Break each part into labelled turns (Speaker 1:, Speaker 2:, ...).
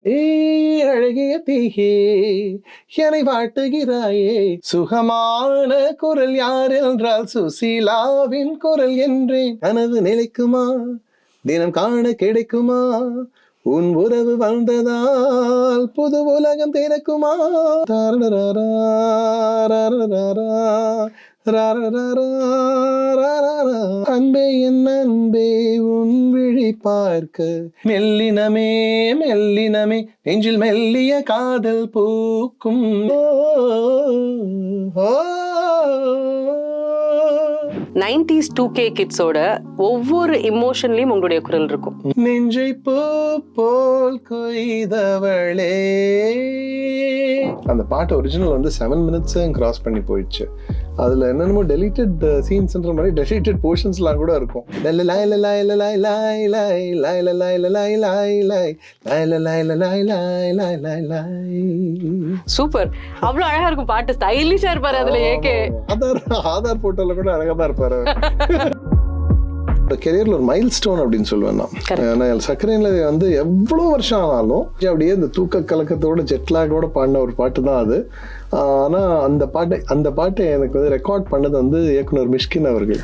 Speaker 1: அழகிய தீயே என்னை வாட்டுகிறாயே, சுகமான குரல் யார் என்றால் சுசீலாவின் குரல் என்றேன். கனவு நிலைக்குமா, தினம் காண கிடைக்குமா, உன் உறவு வந்ததால் புது உலகம் திறக்குமா. அன்பே என் அன்பே உன் விழி பார்க்க, மெல்லினமே மெல்லினமே நெஞ்சில் மெல்லிய காதல் பூக்கும்.
Speaker 2: நைன்டிஸ் 2K கிட்ஸோட ஒவ்வொரு இமோஷன்லயும் உங்களுடைய குரல் இருக்கும்.
Speaker 1: நெஞ்சை பூ போல் கொய்தவளே. அந்த பாட்டு ஒரிஜினல் வந்து 7 minutes கிராஸ் பண்ணி போயிடுச்சு. அதுல என்னென்னமோ டெலிட்டட் சீன்ஸ்ன்ற மாதிரி டெலிட்டட் போர்ஷன்ஸ்லாம் கூட இருக்கும்.
Speaker 2: சூப்பர், அவ்வளவு அழகா இருக்கும் பாட்டு, ஸ்டைலிஷா இருப்பாரு அதுல. ஏகே
Speaker 1: ஆதார் போட்டோல கூட அழகா தான் இருப்பாரு. கெரியர்ல ஒரு மைல் ஸ்டோன் அப்படின்னு சொல்லுவேன் நான். சக்கரையில வந்து எவ்வளவு வருஷம் ஆனாலும் அப்படியே இந்த தூக்க கலக்கத்தோட ஜெட்லாகோட பாடின ஒரு பாட்டு தான் அது. ஆனா அந்த பாட்டை எனக்கு வந்து ரெக்கார்ட் பண்ணது வந்து இயக்குனர் மிஷ்கின் அவர்கள்.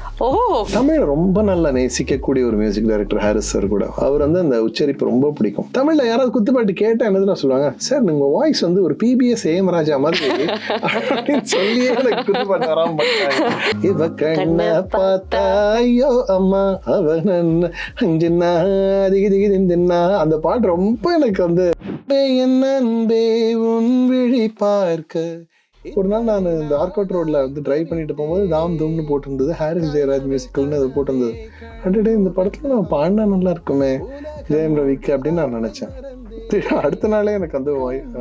Speaker 1: தமிழ் ரொம்ப நல்லா நேசிக்கக்கூடிய ஒரு மியூசிக் டைரக்டர் ஹாரிஸ் சார் கூட. அவர் வந்து அந்த உச்சரிப்பு ரொம்ப பிடிக்கும். தமிழ்ல யாராவது குத்துப்பாட்டு கேட்டா என்னதுன்னா சொல்லுவாங்க, சார் உங்க வாய்ஸ் வந்து ஒரு பிபிஎஸ் ஏஎம் ராஜா மாதிரி அப்படின்னு சொல்லியே எனக்கு குத்துப்பாட்டு வராம பண்ணாங்க. இவ கண்ண பார்த்தா ஐயோ அம்மா அவன் அந்த பாட்டு ரொம்ப எனக்கு வந்து என் அன்பே உன் விழி பார்க்க. ஒரு நாள் நான் இந்த ஆர்காட் ரோட்ல வந்து டிரைவ் பண்ணிட்டு போகும்போது தாம் தூம்னு போட்டிருந்தது, ஹாரிஸ் ஜெயராஜ் மியூசிக்கல்னு அது போட்டிருந்தது. அடடே இந்த படத்துல நான் பாடினா நல்லா இருக்குமே ஜெயம் ரவிக்கு அப்படின்னு நான் நினைச்சேன். அடுத்த நாளே எனக்கு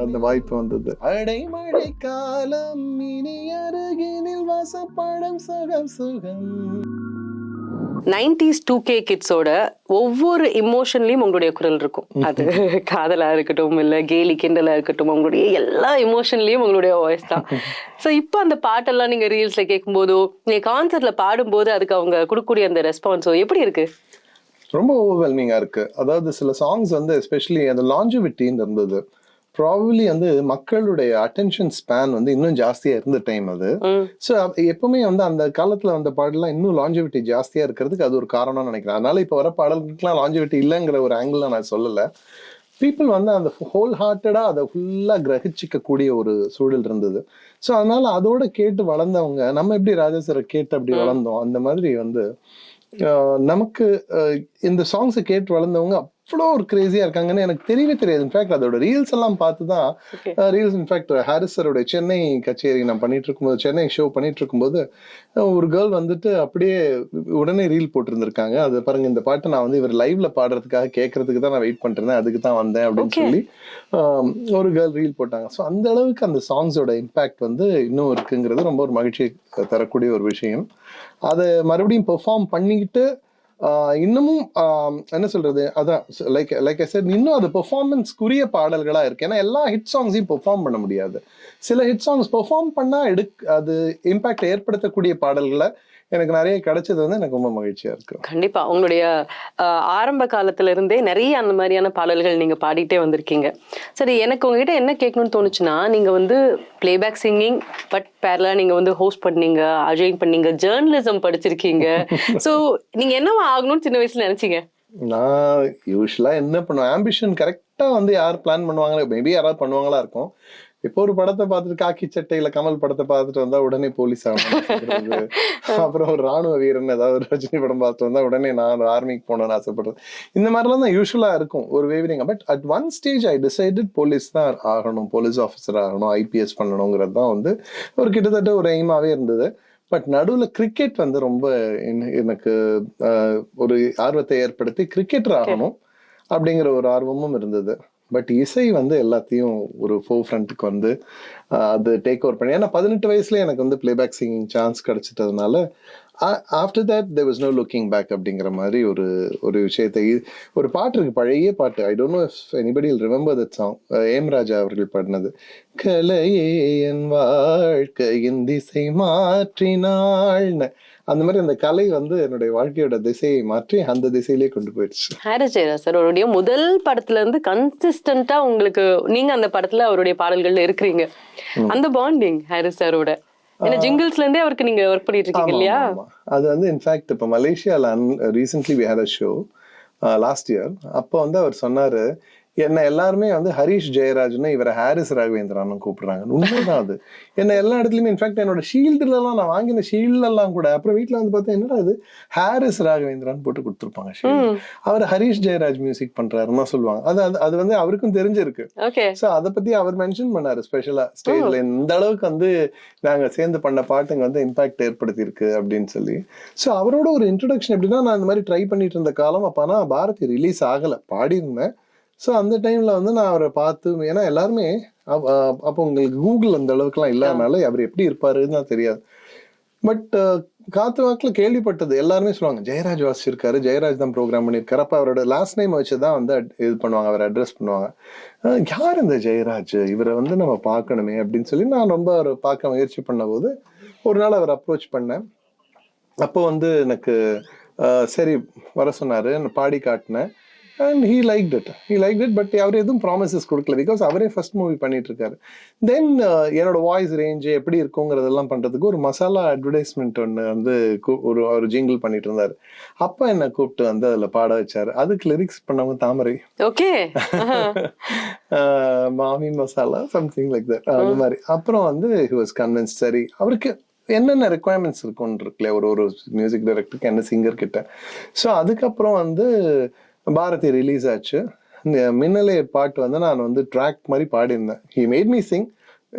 Speaker 1: அந்த வாய்ப்பு வந்தது. அடைமழை காலம் இனி அருகினில் வாசப்படம் சுகம் சுகம்.
Speaker 2: 90s 2K கிட்ஸோட ஒவ்வொரு இமோஷன்லயும் உங்களுடைய குரல் இருக்கும். அது காதலா இருக்கட்டும், இல்ல கேலி கிண்டலா இருக்கட்டும், உங்களுடைய எல்லா இமோஷன்லயும் உங்களுடைய வாய்ஸ் தான். சோ இப்போ அந்த பாட்டெல்லாம் நீங்க ரீல்ஸ்ல கேட்கும் போதோ, நீங்க கான்சர்ட்ல பாடும்போது அதுக்கு அவங்க கொடுக்கக்கூடிய அந்த ரெஸ்பான்ஸோ எப்படி இருக்கு?
Speaker 1: ரொம்ப ஓவர்வெல்மிங்கா இருக்கு. அதாவது சில சாங்ஸ் வந்து எஸ்பெஷலி அந்த லாஞ்சிவிட்டின்னு இருந்தது. ப்ராபபிலி வந்து மக்களுடைய அட்டென்ஷன் ஸ்பேன் வந்து இன்னும் ஜாஸ்தியா இருந்த டைம் அது. ஸோ எப்பவுமே வந்து அந்த காலத்துல வந்த பாடலாம் இன்னும் லாஞ்சிவிட்டி ஜாஸ்தியா இருக்கிறதுக்கு அது ஒரு காரணம்னு நினைக்கிறேன். அதனால இப்போ வர பாடல்களுக்குலாம் லாஞ்சிவிட்டி இல்லைங்கிற ஒரு ஆங்கிள் நான் சொல்லலை. பீப்புள் வந்து அந்த ஹோல் ஹார்ட்டடா அதை ஃபுல்லா கிரகிச்சிக்க கூடிய ஒரு சூழல் இருந்தது. ஸோ அதனால அதோட கேட்டு வளர்ந்தவங்க, நம்ம எப்படி ராஜாசாரை கேட்டு அப்படி வளர்ந்தோம், அந்த மாதிரி வந்து நமக்கு இந்த சாங்ஸை கேட்டு வளர்ந்தவங்க அவ்வளோ ஒரு கிரேசியா இருக்காங்கன்னு எனக்கு தெரியவே தெரியாது. இன்ஃபேக்ட் அதோட ரீல்ஸ் எல்லாம் பார்த்துதான் ரீல்ஸ். இன்ஃபேக்ட் ஹாரிஸ் சாரோட சென்னை கச்சேரி நான் பண்ணிட்டு இருக்கும்போது, சென்னை ஷோ பண்ணிட்டு இருக்கும்போது ஒரு கேர்ள் வந்துட்டு அப்படியே உடனே ரீல் போட்டிருந்திருக்காங்க. அது பாருங்க, இந்த பாட்டை நான் வந்து இவர் லைவ்ல பாடுறதுக்காக கேட்கறதுக்கு தான் நான் வெயிட் பண்ணிருந்தேன், அதுக்கு தான் வந்தேன் அப்படின்னு சொல்லி ஒரு கேர்ள் ரீல் போட்டாங்க. ஸோ அந்த அளவுக்கு அந்த சாங்ஸோட இம்பாக்ட் வந்து இன்னும் இருக்குங்கிறது ரொம்ப ஒரு மகிழ்ச்சி தரக்கூடிய ஒரு விஷயம். அதை மறுபடியும் பெர்ஃபார்ம் பண்ணிக்கிட்டு இன்னமும் என்ன சொல்றது, அதான் லைக் ஐ செட், இன்னும் அது பெர்ஃபார்மன்ஸ்க்குரிய பாடல்களா இருக்கு. ஏன்னா எல்லா ஹிட் சாங்ஸையும் பெர்ஃபார்ம் பண்ண முடியாது. சில ஹிட் சாங்ஸ் பெர்ஃபார்ம் பண்ணா அது இம்பாக்ட் ஏற்படுத்தக்கூடிய பாடல்களை எனக்கு நிறைய கிடைச்சது வந்து எனக்கு ரொம்ப மகிழ்ச்சியா இருக்கு.
Speaker 2: கண்டிப்பா உங்களுடைய ஆரம்ப காலத்துல இருந்தே நிறைய அந்த மாதிரியான பாடல்கள் நீங்க பாடிட்டே வந்திருக்கீங்க. சரி, எனக்கு உங்ககிட்ட என்ன கேட்கணும்னு தோணுச்சுன்னா, நீங்க வந்து பிளேபேக் சிங்கிங், பட் பேரலா நீங்க வந்து ஹோஸ்ட் பண்ணீங்க, அஜய் பண்ணீங்க, ஜேர்னலிசம் படிச்சிருக்கீங்க. சோ நீங்க என்னவா ஆகணும்னு சின்ன வயசுல நினைச்சீங்க?
Speaker 1: நான் யூஸ்வலா என்ன பண்ணுவேன், ஆம்பிஷன் கரெக்டா வந்து யார் பிளான் பண்ணுவாங்களோ, மேபி யாராவது பண்ணுவாங்களா இருக்கும். இப்போ ஒரு படத்தை பார்த்துட்டு, காக்கி சட்டையில கமல் படத்தை பார்த்துட்டு வந்தா உடனே போலீஸ் ஆகணும். அப்புறம் ஒரு ராணுவ வீரன் ஏதாவது ஒரு ரஜினி படம் பார்த்துட்டு வந்தா உடனே நான் ஆர்மிக்கு போகணும்னு ஆசைப்படுறேன். இந்த மாதிரிலாம் தான் யூஸ்வலா இருக்கும் ஒரு wavering. But at one stage I decided police தான் ஆகணும், போலீஸ் ஆஃபீஸர் ஆகணும், ஐபிஎஸ் பண்ணணுங்கிறது தான் வந்து ஒரு கிட்டத்தட்ட ஒரு எய்மாவே இருந்தது. பட் நடுவில் கிரிக்கெட் வந்து ரொம்ப எனக்கு ஒரு ஆர்வத்தை ஏற்படுத்தி கிரிக்கெட்டர் ஆகணும் அப்படிங்கிற ஒரு ஆர்வமும் இருந்தது. பட் இசை வந்து எல்லாத்தையும் ஒரு ஃபோர் ஃப்ரண்ட்டுக்கு வந்து அது டேக் ஓவர் பண்ணி, ஏன்னா 18 வயசுல எனக்கு வந்து பிளேபேக் சிங்கிங் சான்ஸ் கிடைச்சிட்டதுனால after that there was no looking back அப்படிங்கிற மாதிரி ஒரு விஷயத்தை ஒரு பாட்டு இருக்கு, பழைய பாட்டு. I don't know if anybody will remember that song. AM Raja அவர்கள் பாடினது. கலையே என் வாழ்க்கையின் திசை மாற்றினாள்னு. அந்த மாதிரி அந்த கலை வந்து என்னுடைய வாழ்க்கையோட திசையை மாற்றி அந்த திசையிலே கொண்டு போயிடுச்சு.
Speaker 2: ஹாரிஸ் ஜெயராஜ் சார் அவருடைய முதல் படத்துல இருந்து கன்சிஸ்டன்டா உங்களுக்கு நீங்க அந்த படத்துல அவருடைய பாடல்கள்ல இருக்கிறீங்க. அந்த பாண்டிங் ஹாரிஸ் சாரோட, ஏன்னா ஜிங்கிள்ஸ்ல இருந்தே அவருக்கு நீங்க ஒர்க் பண்ணிட்டு இருக்கீங்க இல்லையா?
Speaker 1: அது வந்து இன்ஃபேக்ட் இப்போ மலேசியால recently we had a show last year. அப்போ வந்து அவர் சொன்னாரு, என்ன எல்லாருமே வந்து ஹரிஷ் ஜெயராஜ்னு இவரை ஹாரிஸ் ராகவேந்திரான்னு கூப்பிடுறாங்க. உண்மைதான் அது. என்ன எல்லா இடத்துலயுமே இன்ஃபேக்ட் என்னோட ஷீல்டுலாம் நான் வாங்கின ஷீல்டெல்லாம் கூட அப்புறம் வீட்டுல வந்து பார்த்தா என்னடா இது ஹாரிஸ் ராகவேந்திரான்னு போட்டு கொடுத்துருப்பாங்க ஷீல்டு. அவர் ஹரிஷ் ஜெயராஜ் மியூசிக் பண்றாருன்னு சொல்லுவாங்க. அது வந்து அவருக்கும் தெரிஞ்சிருக்கு. ஸோ அதை பத்தி அவர் மென்ஷன் பண்ணாரு ஸ்பெஷலா ஸ்டேஜ்ல, இந்த அளவுக்கு வந்து நாங்க சேர்ந்து பண்ண பாட்டுங்க வந்து இம்பாக்ட் ஏற்படுத்தி இருக்கு அப்படின்னு சொல்லி. ஸோ அவரோட ஒரு இன்ட்ரடக்ஷன் எப்படின்னா, நான் இந்த மாதிரி ட்ரை பண்ணிட்டு இருந்த காலம். அப்பனா பாரதி ரிலீஸ் ஆகல, பாடியிருந்தேன். ஸோ அந்த டைம்ல வந்து நான் அவரை பார்த்து, ஏன்னா எல்லாருமே அப்போ உங்களுக்கு கூகுள் அந்த அளவுக்குலாம் இல்லாதனால அவர் எப்படி இருப்பாருன்னு தான் தெரியாது. பட் காத்து வாக்கில் கேள்விப்பட்டது, எல்லாருமே சொல்லுவாங்க ஜெயராஜ் வாசிச்சிருக்காரு, ஜெயராஜ் தான் ப்ரோக்ராம் பண்ணியிருக்காரு. அப்போ அவரோட லாஸ்ட் நேம் வச்சு தான் வந்து இது பண்ணுவாங்க, அவர் அட்ரஸ் பண்ணுவாங்க. யார் இந்த ஜெயராஜ், இவரை வந்து நம்ம பார்க்கணுமே அப்படின்னு சொல்லி நான் ரொம்ப அவர் பார்க்க முயற்சி பண்ண போது ஒரு நாள் அவர் அப்ரோச் பண்ணேன். அப்போ வந்து எனக்கு சரி வர சொன்னாரு, நான் பாடி காட்டினேன். And he liked it. But அவர் எதுவும் ப்ராமிசஸ் கொடுக்கல, பிகாஸ் அவரே ஃபர்ஸ்ட் மூவி பண்ணிட்டு இருக்காரு. தென் என்னோட வாய்ஸ் ரேஞ்சு எப்படி இருக்குங்கிறதெல்லாம் பண்றதுக்கு ஒரு மசாலா அட்வர்டைஸ்மெண்ட் ஒன்று வந்து ஒரு ஜிங்கிள் பண்ணிட்டு இருந்தாரு. அப்ப என்ன கூப்பிட்டு வந்து அதுல பாட வச்சாரு. அதுக்கு லிரிக்ஸ் பண்ணவங்க தாமரை.
Speaker 2: ஓகே.
Speaker 1: மாமி மசாலா சம்திங் லைக் தட் அந்த மாதிரி. அப்புறம் வந்து he was convinced. சரி, அவருக்கு என்னென்ன ரெக்குவயர்மெண்ட்ஸ் இருக்குன்னு இருக்குல்ல ஒரு மியூசிக் டைரக்டருக்கு, என்ன சிங்கர் கிட்ட. ஸோ அதுக்கப்புறம் வந்து பாரதி ரிலீஸ் ஆச்சு. இந்த மின்னலே பாட்டு வந்து நான் வந்து ட்ராக் மாதிரி பாடியிருந்தேன். He made me sing,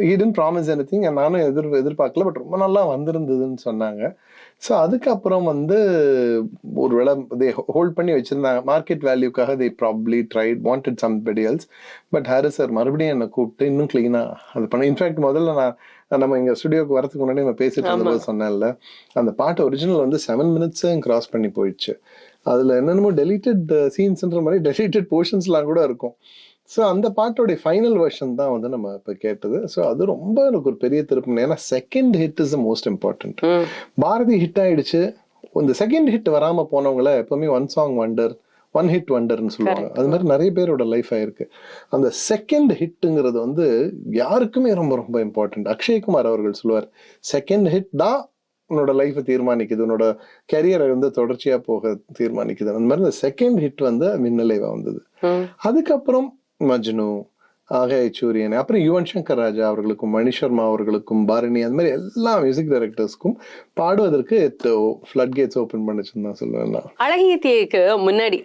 Speaker 1: he didn't promise anything. நானும் எதிர்பார்க்கல, பட் ரொம்ப நல்லா வந்திருந்ததுன்னு சொன்னாங்க. ஸோ அதுக்கப்புறம் வந்து ஒரு வேளை ஹோல்ட் பண்ணி வச்சிருந்தாங்க மார்க்கெட் வேல்யூக்காக. They probably tried wanted somebody else. But Harris sir மறுபடியும் என்னை கூப்பிட்டு இன்னும் கிளீனா அது பண்ண. இன்ஃபேக்ட் முதல்ல நம்ம இங்க ஸ்டுடியோக்கு வரதுக்கு முன்னாடி நம்ம பேசிட்டு இருந்தபோது சொன்னேன்ல, அந்த பாட்டு ஒரிஜினல் வந்து 7 minutes கிராஸ் பண்ணி போயிடுச்சு. அதுல என்னென்னமோ டெலிட்டட் சீன்ஸ்ன்ற மாதிரி டெலிட்டட் போர்ஷன்ஸ்லாம் கூட இருக்கும். ஸோ அந்த பாட்டோடைய ஃபைனல் வெர்ஷன் தான் வந்து நம்ம இப்போ கேட்டது. ஸோ அது ரொம்ப எனக்கு ஒரு பெரிய திருப்பம். ஏன்னா second hit is the most important. Bharathi hit ஆயிடுச்சு, இந்த செகண்ட் ஹிட் வராம போனவங்கள எப்பவுமே ஒன் ஹிட் வண்டர்னு சொல்லுவாங்க. அது மாதிரி நிறைய பேரோட லைஃப் ஆயிருக்கு. அந்த செகண்ட் ஹிட்டுங்கிறது வந்து யாருக்குமே ரொம்ப ரொம்ப இம்பார்ட்டன்ட். அக்ஷய்குமார் அவர்கள் சொல்லுவார், செகண்ட் ஹிட் தான் உன்னோட லைஃபை தீர்மானிக்குது, உன்னோட கரியரை வந்து தொடர்ச்சியா போக தீர்மானிக்குது. அந்த மாதிரி இந்த செகண்ட் ஹிட் வந்து மின்னலைவா வந்தது. அதுக்கப்புறம் மஜ்னு, ஆகாய சூரியன், அப்புறம் யுவன் சங்கர் ராஜா அவர்களுக்கும் மணி சர்மா அவர்களுக்கும் பாரணி, அந்த மாதிரி எல்லா மியூசிக் டைரக்டர்ஸ்க்கும் பாடுவதற்கு ஃப்ளட் கேட்ஸ் ஓபன் பண்ணுச்சுன்னு தான் சொல்லுவேன். அழகிய
Speaker 2: தீக்கு முன்னாடி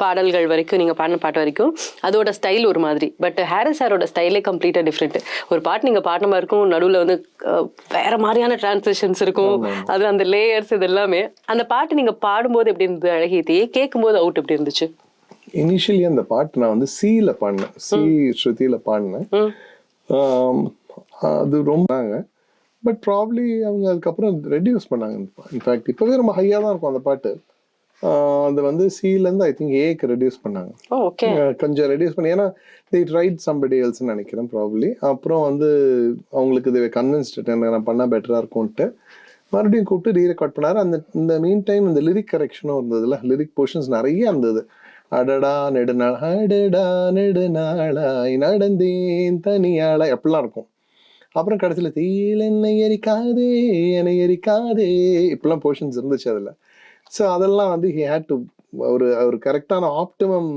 Speaker 2: பாடல்கள் வரைக்கும் நீங்க பாடின பாட்டு வரைக்கும் அதோட ஸ்டைல் ஒரு மாதிரி, பட் ஹாரிஸ் சாரோட ஸ்டைலே கம்ப்ளீட்டா டிஃப்ரெண்ட். ஒரு பாட்டு நீங்க பாடின மாதிரி இருக்கும், நடுவில் வந்து வேற மாதிரியான டிரான்சிஷன்ஸ் இருக்கும், அது அந்த லேயர்ஸ் இது எல்லாமே. அந்த பாட்டு நீங்க பாடும்போது எப்படி இருந்தது, அழகிய தீயை கேட்கும்போது அவுட் எப்படி இருந்துச்சு?
Speaker 1: இனிஷியலி அந்த பாட்டு நான் வந்து சில பாடினேன், சி ஸ்ருதியில பாடினேன். அது ரொம்ப, பட் ப்ராப்ளி அவங்க அதுக்கப்புறம் ரெடியூஸ் பண்ணாங்க. இன்ஃபேக்ட் இப்பவே ரொம்ப ஹையா தான் இருக்கும் அந்த பாட்டு. அது வந்து சிலேருந்து ஐ திங்க் ஏக்கு ரெடியூஸ் பண்ணாங்க, கொஞ்சம் ரெடியூஸ் பண்ணி. ஏன்னா they tried somebody else நினைக்கிறேன் ப்ராப்ளி. அப்புறம் வந்து அவங்களுக்கு இதை கன்வின்ஸ்டு நான் பண்ணா பெட்டரா இருக்கும்ட்டு மறுபடியும் கூப்பிட்டு ரீரெக்கார்ட் பண்ணாரு. இந்த மீன் டைம் இந்த லிரிக் கரெக்ஷனும் இருந்ததுல, லிரிக் போர்ஷன்ஸ் நிறைய இருந்தது. அடடா நெடுநாளாய் நடந்தேன் தனியாளா எப்படிலாம் இருக்கும். அப்புறம் கடைசியில தீயில் என்னை எரிக்காதே இப்படிலாம் போர்ஷன்ஸ் இருந்துச்சு அதுல. ஸோ அதெல்லாம் வந்து ஹி ஹேட் டு ஒரு கரெக்டான optimum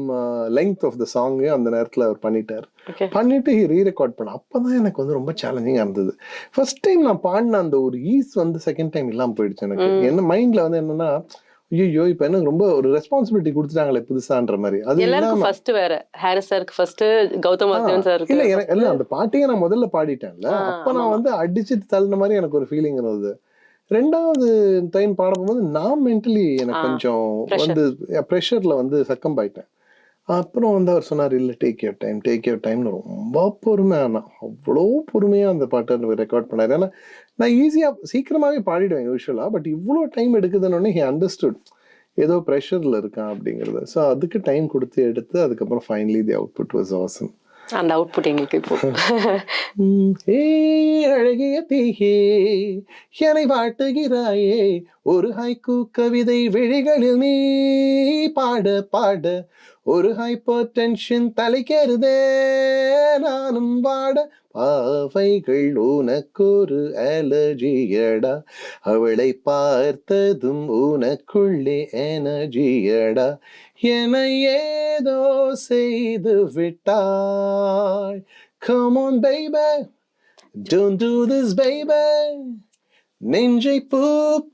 Speaker 1: length of the song அந்த நேரத்தில் அவர் பண்ணிட்டு ஹி ரீரெக்கார்ட் பண்ண. அப்பதான் எனக்கு வந்து ரொம்ப சேலஞ்சிங்கா இருந்தது. ஃபர்ஸ்ட் டைம் நான் பாடின அந்த ஒரு ஈஸ் வந்து செகண்ட் டைம் இல்லாம போயிடுச்சு எனக்கு. என்ன மைண்ட்ல வந்து என்னன்னா, ஐயோ இப்ப எனக்கு ரொம்ப ஒரு ரெஸ்பான்சிபிலிட்டி கொடுத்துட்டாங்களே புதுசான்ற மாதிரி. அது
Speaker 2: எல்லாருக்கும் ஃபர்ஸ்ட் வேற, ஹாரிஸ் சாருக்கு ஃபர்ஸ்ட், கௌதம் வாசுதேவன் சாருக்கு
Speaker 1: இல்ல. எனக்கு இல்ல, அந்த பாட்டையே நான் முதல்ல பாடிட்டேன்ல, அப்ப நான் வந்து அடிச்சுட்டு தள்ளின மாதிரி எனக்கு ஒரு ஃபீலிங் இருந்தது. ரெண்டாவது டைம் பாட போகும்போது நான் மென்டலி எனக்கு கொஞ்சம் வந்து ப்ரெஷர்ல வந்து சக்கம் ஆயிட்டேன். அப்புறம் வந்து அவர் சொன்னார், இல்லை டேக் யூர் டைம்னு ரொம்ப பொறுமையான, அவ்வளோ பொறுமையா அந்த பாட்டை ரெக்கார்ட் பண்ணாரு. ஏன்னா நான் ஈஸியா சீக்கிரமாவே பாடிடுவேன் யூஸ்வலா, பட் இவ்வளோ டைம் எடுக்குதுன்னு ஹி அண்டர்ஸ்டுட் ஏதோ ப்ரெஷர்ல இருக்கான் அப்படிங்கறது. ஸோ அதுக்கு டைம் கொடுத்து எடுத்து அதுக்கப்புறம் finally the output was awesome.
Speaker 2: அந்த அவுட்புட் எங்களுக்கு இப்போ
Speaker 1: ஏ அழகிய தீயே என்னை வாட்டுகிறாயே, ஒரு ஹைக்கூ கவிதை விழிகளில் நீ பாட பாட, ஒரு ஹைப்பர் டென்ஷன் தலைக்கேறுதே நானும் வாட, பாவைகள் உனக்கொரு அலர்ஜியடா, அவளை பார்த்ததும் உனக்குள்ளே எனர்ஜியடா, என ஏதோ செய்து விட்டாய். Come on baby, don't do this baby, நெஞ்சை பூ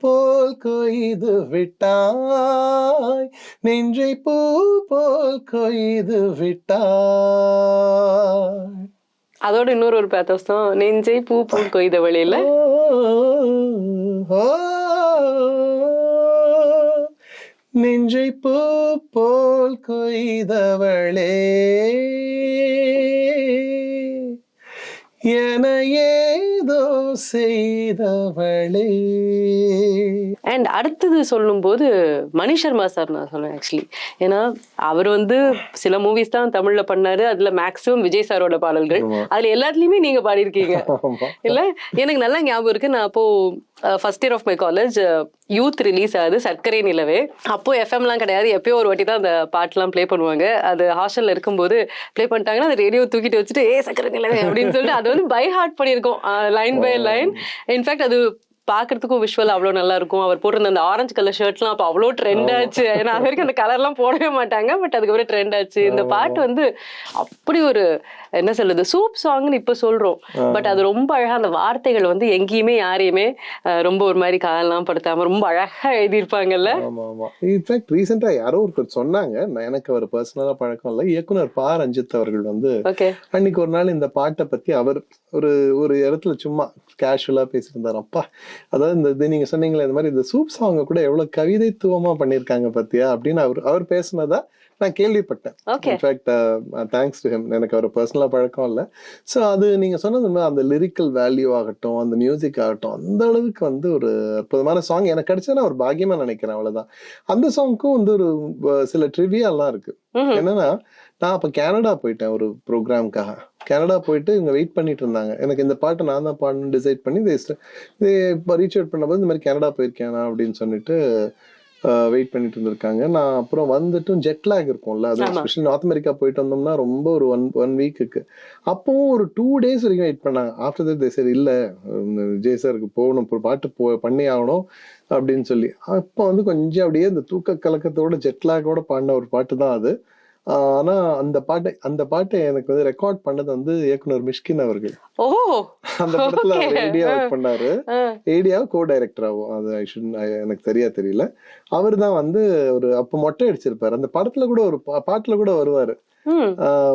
Speaker 1: போல் கொய்து விட்டாய், நெஞ்சை பூ போல் கொய்து விட்டாய்.
Speaker 2: அதோட இன்னொரு ஒரு பேத்தோசம், நெஞ்சை பூ போல் கொய்த வழியில
Speaker 1: நெஞ்சை பூ போல் கொய்தவளே என ஏதோ செய்தவளே.
Speaker 2: அண்ட் அடுத்தது சொல்லும்போது மணி சர்மா சார் நான் சொல்லுவேன் ஆக்சுவலி. ஏன்னா அவர் வந்து சில மூவிஸ் தான் தமிழ்ல பண்ணாரு, அதுல மேக்ஸிமம் விஜய் சாரோட பாடல்கள், அதுல எல்லாத்துலயுமே நீங்க பாடியிருக்கீங்க இல்ல? எனக்கு நல்லா ஞாபகம் இருக்கு. நான் அப்போ first year of my college Youth release ஆகுது சர்க்கரை நிலவே. அப்போ எஃப்எம்லாம் கிடையாது, எப்பயோ ஒரு வாட்டி தான் அந்த பாட்டுலாம் ப்ளே பண்ணுவாங்க. அது ஹாஸ்டல்ல இருக்கும்போது ப்ளே பண்ணிட்டாங்கன்னா அது ரேடியோ தூக்கிட்டு வச்சுட்டு ஏ சர்க்கரை நிலவே அப்படின்னு சொல்லிட்டு அது வந்து பை ஹார்ட் பண்ணியிருக்கோம் லைன் பை லைன். இன்ஃபேக்ட் அது பாக்குறதுக்கும் விஷுவல் அவ்வளோ நல்லா இருக்கும். அவர் போட்டிருந்த அந்த ஆரஞ்சு கலர் ஷர்ட்லாம் அப்போ அவ்வளோ ட்ரெண்ட் ஆச்சு. ஏன்னா அது வரைக்கும் அந்த கலர்லாம் போடவே மாட்டாங்க, பட் அதுக்கப்புறம் ட்ரெண்ட் ஆச்சு. இந்த பாட்டு வந்து அப்படி ஒரு என்ன சொல்றது சூப் சாங்னு இப்ப சொல்றோம், பட் அது ரொம்ப அழகா அந்த வார்த்தைகள் வந்து எங்கேயுமே யாரையுமே ரொம்ப ஒரு மாதிரி காலெல்லாம் படுத்தாம ரொம்ப அழகா எழுதியிருப்பாங்கல்ல.
Speaker 1: ஆமா ஆமா. இன்ஃபேக்ட் ரீசெண்டா யாரோ ஒருத்தர் சொன்னாங்க, எனக்கு அவர் பர்சனலா பழக்கம் இல்லை, இயக்குனர் பா ரஞ்சித் அவர்கள் வந்து அன்னைக்கு ஒரு நாள் இந்த பாட்டை பத்தி அவர் ஒரு இடத்துல சும்மா கேஷுவலா பேசியிருந்தாரு. அப்பா, அதாவது இந்த நீங்க சொன்னீங்களே இந்த மாதிரி இந்த சூப் சாங்க கூட எவ்வளவு கவிதைத்துவமா பண்ணிருக்காங்க பத்தியா அப்படின்னு அவர் பேசினதா நான் கேள்விப்பட்டேன். In fact thanks to him. எனக்கு அவர் பர்சனலா பழக்கம் இல்லை. ஸோ அது நீங்க சொன்னது அந்த லிரிக்கல் வேல்யூ ஆகட்டும், அந்த மியூசிக் ஆகட்டும், அந்த அளவுக்கு வந்து ஒரு அற்புதமான சாங் எனக்கு கிடைச்சதுன்னா ஒரு பாக்கியமா நினைக்கிறேன். அவ்வளவுதான். அந்த சாங்க்கும் வந்து ஒரு சில ட்ரிவியாலாம் இருக்கு. என்னன்னா, நான் அப்ப கனடா போயிட்டேன் ஒரு ப்ரோக்ராம்காக. கனடா போயிட்டு இவங்க வெயிட் பண்ணிட்டு இருந்தாங்க. எனக்கு இந்த பாட்டை நான் தான் பாடணும்னு டிசைட் பண்ணி ரீச் அவுட் பண்ணபோது இந்த மாதிரி கனடா போயிருக்கேன் அப்படின்னு சொல்லிட்டு வெயிட் பண்ணிட்டு இருந்திருக்காங்க. நான் அப்புறம் வந்துட்டும் ஜெட்லாக் இருக்கும்ல, அது ஸ்பெஷலி நார்த் அமெரிக்கா போயிட்டு வந்தோம்னா ரொம்ப ஒரு ஒன் வீக்குக்கு அப்பவும் ஒரு 2 days வரைக்கும் வெயிட் பண்ணாங்க. ஆஃப்டர் தட் சரி இல்ல விஜய் சாருக்கு போகணும், பாட்டு பண்ணி ஆகணும் அப்படின்னு சொல்லி அப்போ வந்து கொஞ்சம் அப்படியே இந்த தூக்க கலக்கத்தோட ஜெட்லாகோட பாடின ஒரு பாட்டு தான் அது. ஆனா அந்த பாட்டை எனக்கு வந்து ரெக்கார்ட் பண்ணது வந்து இயக்குனர் மிஷ்கின் அவர்கள். அந்த படத்துல அவர் ஏடியா ஒர்க் பண்ணாரு, ஏடியா கோ டைரக்டராகவும். அது எனக்கு தெரியல. அவர் தான் வந்து ஒரு அப்ப மொட்டை அடிச்சிருப்பாரு. அந்த படத்துல கூட ஒரு பாட்டுல கூட வருவாரு.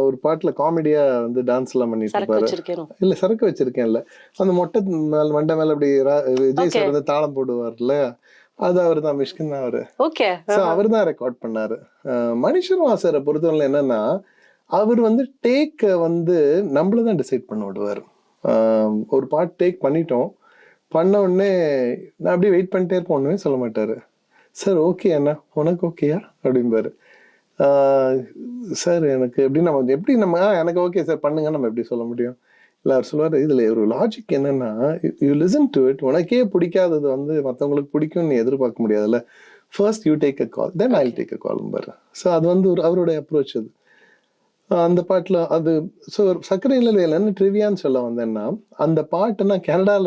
Speaker 1: ஒரு பாட்டுல காமெடியா வந்து டான்ஸ் எல்லாம் பண்ணிட்டு இருப்பாரு. இல்ல சரக்கு வச்சிருக்கேன் இல்ல, அந்த மொட்டை மண்டை மேல அப்படி விஜய் சார் வந்து தாளம் போடுவார்ல, அது அவர் தான், மிஷ்கின் தான் அவரு. அவர் தான் ரெக்கார்ட் பண்ணாரு. மணி சர்மா சாரை பொறுத்தவரை என்னன்னா, அவர் வந்து டேக் வந்து நம்மளதான் டிசைட் பண்ண விடுவார். ஒரு பாட்டு டேக் பண்ணிட்டோம், பண்ண உடனே நான் அப்படியே வெயிட் பண்ணிட்டே இருப்பேன், ஒண்ணுமே சொல்ல மாட்டாரு. சார் ஓகே அண்ணா, உனக்கு ஓகேயா அப்படிம்பாரு. சார் எனக்கு எப்படி நம்ம எனக்கு ஓகே சார் பண்ணுங்க நம்ம எப்படி சொல்ல முடியும்? இல்ல அவர் சொல்லுவாரு, இதுல ஒரு லாஜிக் என்னன்னா, யூ லிசன் டு இட். உனக்கே பிடிக்காதது வந்து மத்தவங்களுக்கு பிடிக்கும்னு நீ எதிர்பார்க்க முடியாதுல்ல. First you take a call, then I'll take a call பாரு. ஸோ அது வந்து அவருடைய அப்ரோச் அது. அந்த பாட்டுல அது சர்க்கரை நிலவையில என்ன ட்ரிவியான்னு சொல்ல வந்தேன்னா, அந்த பாட்டு நான் கனடால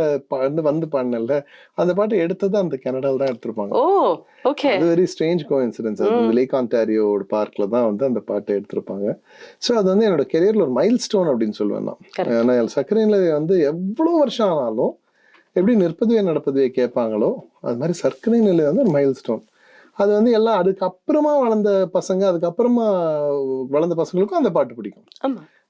Speaker 1: வந்து பாடினேன்ல, அந்த பாட்டை எடுத்தது அந்த கனடால தான் எடுத்திருப்பாங்க. அது வெரி ஸ்ட்ரேஞ்ச் கோஇன்சிடென்ஸ். அது லேக் ஆன்டாரியோ பார்க்ல தான் வந்து அந்த பாட்டை எடுத்திருப்பாங்க. ஸோ அது வந்து என்னோட கெரியர்ல ஒரு மைல் ஸ்டோன் அப்படின்னு சொல்லுவேன் நான். ஏன்னா சர்க்கரை நிலவை வந்து எவ்வளவு வருஷம் ஆனாலும் எப்படி நிற்பதுவே நடப்பதுவே கேட்பாங்களோ, அது மாதிரி சர்க்கரை நிலவை வந்து ஒரு மைல் ஸ்டோன். அது வந்து எல்லாம் அதுக்கப்புறமா வளர்ந்த பசங்களுக்கும் அந்த பாட்டு பிடிக்கும்.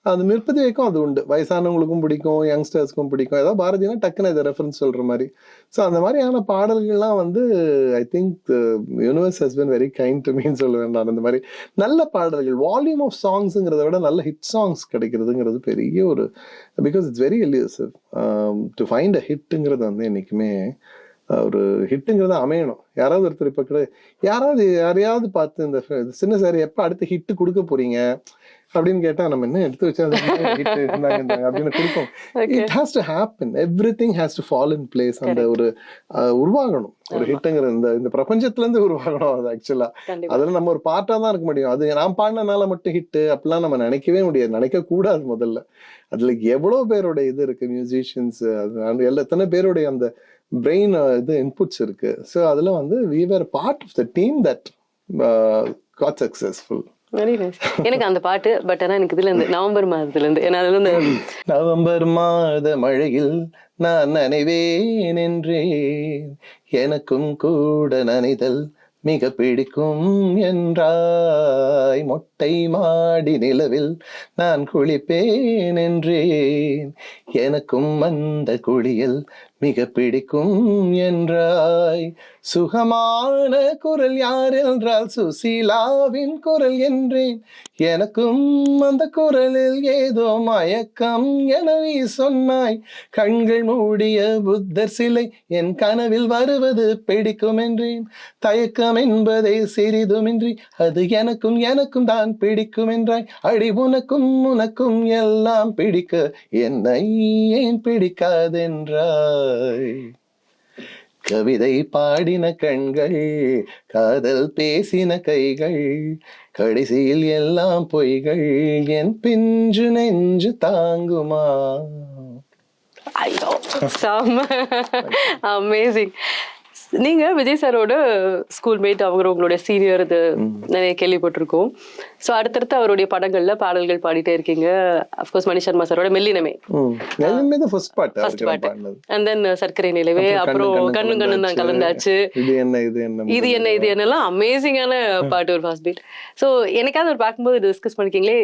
Speaker 1: அது நிற்பதி வைக்கும் அது உண்டு. வயசானவங்களுக்கும் பிடிக்கும், யங்ஸ்டர்ஸ்க்கும் பிடிக்கும். ஏதாவது பாரதினா டக்குன்னு இதை ரெஃபரன்ஸ் சொல்ற மாதிரி. ஸோ அந்த மாதிரியான பாடல்கள்லாம் வந்து I think universe has been very kind to மீன்னு சொல்லுவேன் நான். அந்த மாதிரி நல்ல பாடல்கள், வால்யூம் ஆஃப் சாங்ஸுங்கிறத விட நல்ல ஹிட் சாங்ஸ் கிடைக்கிறதுங்கிறது பெரிய ஒரு, because it's very elusive to find a ஹிட்டுங்கிறது வந்து என்னைக்குமே ஒரு ஹிட்டுங்கிறது அமையணும். யாராவது ஒருத்தர் இப்போ கூட யாரையாவது பார்த்து இந்த சின்ன சார் எப்போ அடுத்த ஹிட்டு கொடுக்க போறீங்க அப்படின்னு கேட்டா நம்ம என்ன எடுத்து வச்சா அப்படின்னு கொடுப்போம். It has to happen, every thing has to fall in place. அந்த ஒரு உருவாகணும் ஒரு ஹிட்டுங்கிற இந்த பிரபஞ்சத்துல இருந்து உருவாகணும். அது ஆக்சுவலா அதுல நம்ம ஒரு பார்ட்டா தான் இருக்க முடியும். அது நான் பாடினனால மட்டும் ஹிட்டு அப்படிலாம் நம்ம நினைக்கவே முடியாது, நினைக்க கூடாது முதல்ல. அதுல எவ்வளவு பேரோட இது இருக்கு, மியூசிஷியன்ஸ், எத்தனை பேருடைய அந்த பிரெயின் இது இன்புட்ஸ் இருக்கு. ஸோ அதுல வந்து we were part of the team that got successful.
Speaker 2: Very nice. எனக்கு அந்த பாட்டு பட் ஆனா எனக்கு இதுல இருந்து நவம்பர் மாதத்துல இருந்து, ஏன்னா அதுல இருந்து
Speaker 1: நவம்பர் மாத மழையில் நான் நனைவேன் என்றேன், எனக்கும் கூட நனைதல் மிக பிடிக்கும் என்றாய், மொட்டை மாடி நிலவில் நான் குளிப்பேன் என்றேன், எனக்கும் அந்த குளியல் மிக பிடிக்கும் என்றாய், சுகமான குரல் யார் என்றால் சுசீலாவின் குரல் என்றேன், எனக்கும் அந்த குரலில் ஏதோ மயக்கம் என நீ சொன்னாய், கண்கள் மூடிய புத்தர் சிலை என் கனவில் வருவது பிடிக்கும் என்றேன், தயக்கம் என்பதை சிறிதுமின்றி அது எனக்கும் எனக்கும் தான் பிடிக்கும் என்றாய், அடி உனக்கும் எல்லாம் பிடிக்க என்னை ஏன் பிடிக்காதென்றாய், கவிதை பாடின கண்கள், காதல் பேசின கைகள், கடைசியில் எல்லாம் பொய்கள், என் பிஞ்சு நெஞ்சு தாங்குமா.
Speaker 2: ஐயோ செம்ம அமேசிங். நீங்க விஜய் சாரோட ஸ்கூல்மேட், அவங்க உங்களுடைய சீனியர், இது நிறைய கேள்விப்பட்டிருக்கோம். ஸோ அடுத்தடுத்து அவருடைய படங்கள்ல பாடல்கள் பாடிட்டே இருக்கீங்க. அஃப்கோர்ஸ் மணி சர்மா சாரோட மெல்லினமே
Speaker 1: ஃபர்ஸ்ட் பாட்டு,
Speaker 2: அண்ட் தென் சர்க்கரை நிலவே, அப்புறம் கண்ணு தான் கலந்தாச்சு, இது என்னெல்லாம் அமேசிங்கான பாட்டு, ஒரு ஃபாஸ்ட் பீட். ஸோ எனக்காவது ஒரு பார்க்கும்போது டிஸ்கஸ் பண்ணிக்கிங்களே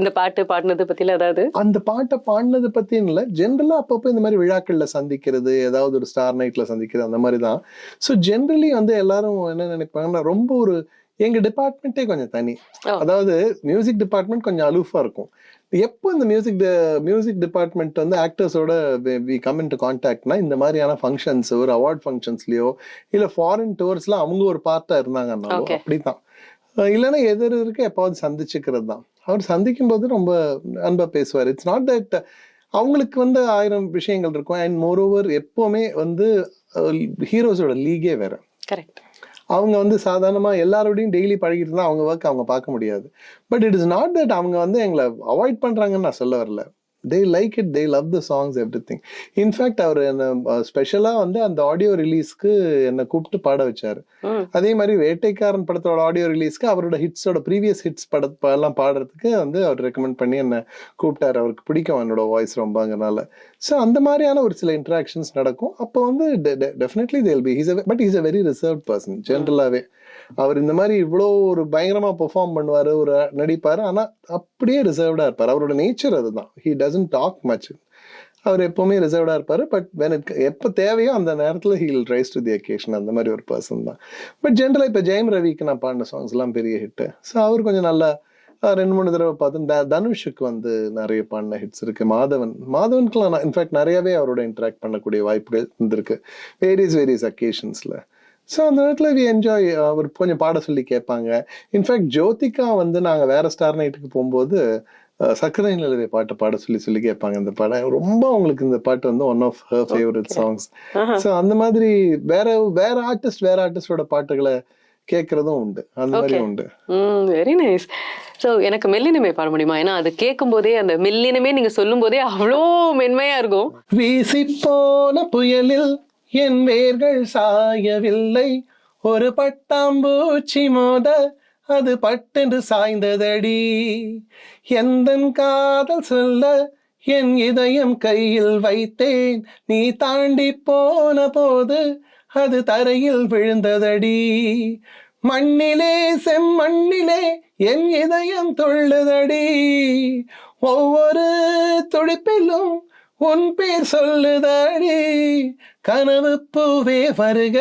Speaker 2: இந்த பாட்டு பாடினது பத்தியில, அதாவது அந்த
Speaker 1: பாட்டை பாடினது பத்தி இல்லை, ஜென்ரலா அப்பப்போ இந்த மாதிரி விழாக்கள்ல சந்திக்கிறது, ஏதாவது ஒரு ஸ்டார் நைட்ல சந்திக்கிறது, அந்த மாதிரி தான். ஸோ ஜென்ரலி வந்து எல்லாரும் என்ன நினைப்பாங்கன்னா, ரொம்ப ஒரு எங்க டிபார்ட்மெண்ட்டே கொஞ்சம் தனி. அதாவது மியூசிக் டிபார்ட்மெண்ட் கொஞ்சம் அலூஃபா இருக்கும். எப்போ இந்த மியூசிக் டிபார்ட்மெண்ட் வந்து ஆக்டர்ஸோட வி கம் இன் டு கான்டாக்ட்னா, இந்த மாதிரியான ஃபங்க்ஷன்ஸ், ஒரு அவார்ட் ஃபங்க்ஷன்ஸ்லயோ இல்ல ஃபாரின் டூர்ஸ்ல அவங்க ஒரு பார்ட்டா இருந்தாங்கன்னாலும் அப்படித்தான். இல்லைன்னா எதிர்க்க எப்பாவது சந்திச்சுக்கிறது தான். அவர் சந்திக்கும் போது ரொம்ப அன்பா பேசுவார். இட்ஸ் நாட் தட் அவங்களுக்கு வந்து 1000 விஷயங்கள் இருக்கும். அண்ட் மோரோவர் எப்பவுமே வந்து ஹீரோஸோட லீகே வேற.
Speaker 2: கரெக்ட்.
Speaker 1: அவங்க வந்து சாதாரணமா எல்லாரோடையும் டெய்லி பழகிட்டு இருந்தா அவங்க ஒர்க் அவங்க பார்க்க முடியாது. But it is not that அவங்க வந்து எங்களை அவாய்ட் பண்றாங்கன்னு நான் சொல்ல வரல. they like it, they love the songs, everything. In fact அவர் என்ன ஸ்பெஷலா வந்து அந்த ஆடியோ ரிலீஸ்க்கு என்னை கூப்பிட்டு பாட வச்சாரு. அதே மாதிரி வேட்டைக்காரன் படத்தோட ஆடியோ ரிலீஸ்க்கு அவரோட ஹிட்ஸோட ப்ரீவியஸ் ஹிட்ஸ் படத்தெல்லாம் பாடுறதுக்கு வந்து அவர் ரெக்கமெண்ட் பண்ணி என்னை கூப்பிட்டாரு. அவருக்கு பிடிக்கும் என்னோட வாய்ஸ் ரொம்பங்கனால. ஸோ அந்த மாதிரியான ஒரு சில இன்ட்ராக்ஷன்ஸ் நடக்கும். அப்போ வந்து definitely they'll be but he's a very reserved person ஜென்ரலாவே. அவர் இந்த மாதிரி இவ்வளோ ஒரு பயங்கரமா பெர்ஃபார்ம் பண்ணுவாரு, ஒரு நடிப்பாரு, ஆனா அப்படியே ரிசர்வ்டா இருப்பாரு. அவரோட நேச்சர் அதுதான். He doesn't talk much. அவர் எப்பவுமே ரிசர்வ்டா இருப்பாரு. பட் எப்போ தேவையோ அந்த நேரத்துல he will rise to the occasion. அந்த மாதிரி ஒரு பர்சன் தான். பட் ஜென்ரலா இப்போ ஜெயம் ரவிக்கு நான் பாடின சாங்ஸ் எல்லாம் பெரிய ஹிட். ஸோ அவர் கொஞ்சம் நல்லா 2-3 தடவை பார்த்து. தனுஷுக்கு வந்து நிறைய பாடின ஹிட்ஸ் இருக்கு. மாதவனுக்குலாம் இன்ஃபேக்ட் நிறையவே அவரோட இன்டராக்ட் பண்ணக்கூடிய வாய்ப்புகள் இருந்திருக்கு வேரியஸ் அக்கேஷன்ஸ்ல. ஸோ அந்த நேரத்தில் வி என்ஜாய். அவர் கொஞ்சம் பாட சொல்லி கேட்பாங்க. இன்ஃபேக்ட் ஜோதிகா வந்து நாங்கள் வேற ஸ்டார் நைட்டுக்கு போகும்போது சக்கரை நிலவே பாட்டு பாட சொல்லி கேட்பாங்க. இந்த பாடம் ரொம்ப அவங்களுக்கு இந்த பாட்டு வந்து one of her favourite songs. So அந்த மாதிரி வேற ஆர்டிஸ்டோட பாட்டுகளை கேட்கறதும் உண்டு. அந்த மாதிரி உண்டு.
Speaker 2: Very nice. ஸோ எனக்கு மெல்லினமே பாட முடியுமா? ஏன்னா அது கேட்கும் போதே, அந்த மெல்லினமே நீங்க சொல்லும் போதே அவ்வளோ மென்மையா இருக்கும்.
Speaker 1: வீசி போன புயலில் என் வேர்கள் சாயவில்லை, ஒரு பட்டாம்பூச்சி மோத அது பட்டென்று சாய்ந்ததடி, எந்தன் காதல் சொல்ல என் இதயம் கையில் வைத்தேன், நீ தாண்டி போன போது அது தரையில் விழுந்ததடி, மண்ணிலே செம்மண்ணிலே என் இதயம் துள்ளுதடி, ஒவ்வொரு துடிப்பிலும் உன் பேர் சொல்லுதடி, கனவு பூவே வருக,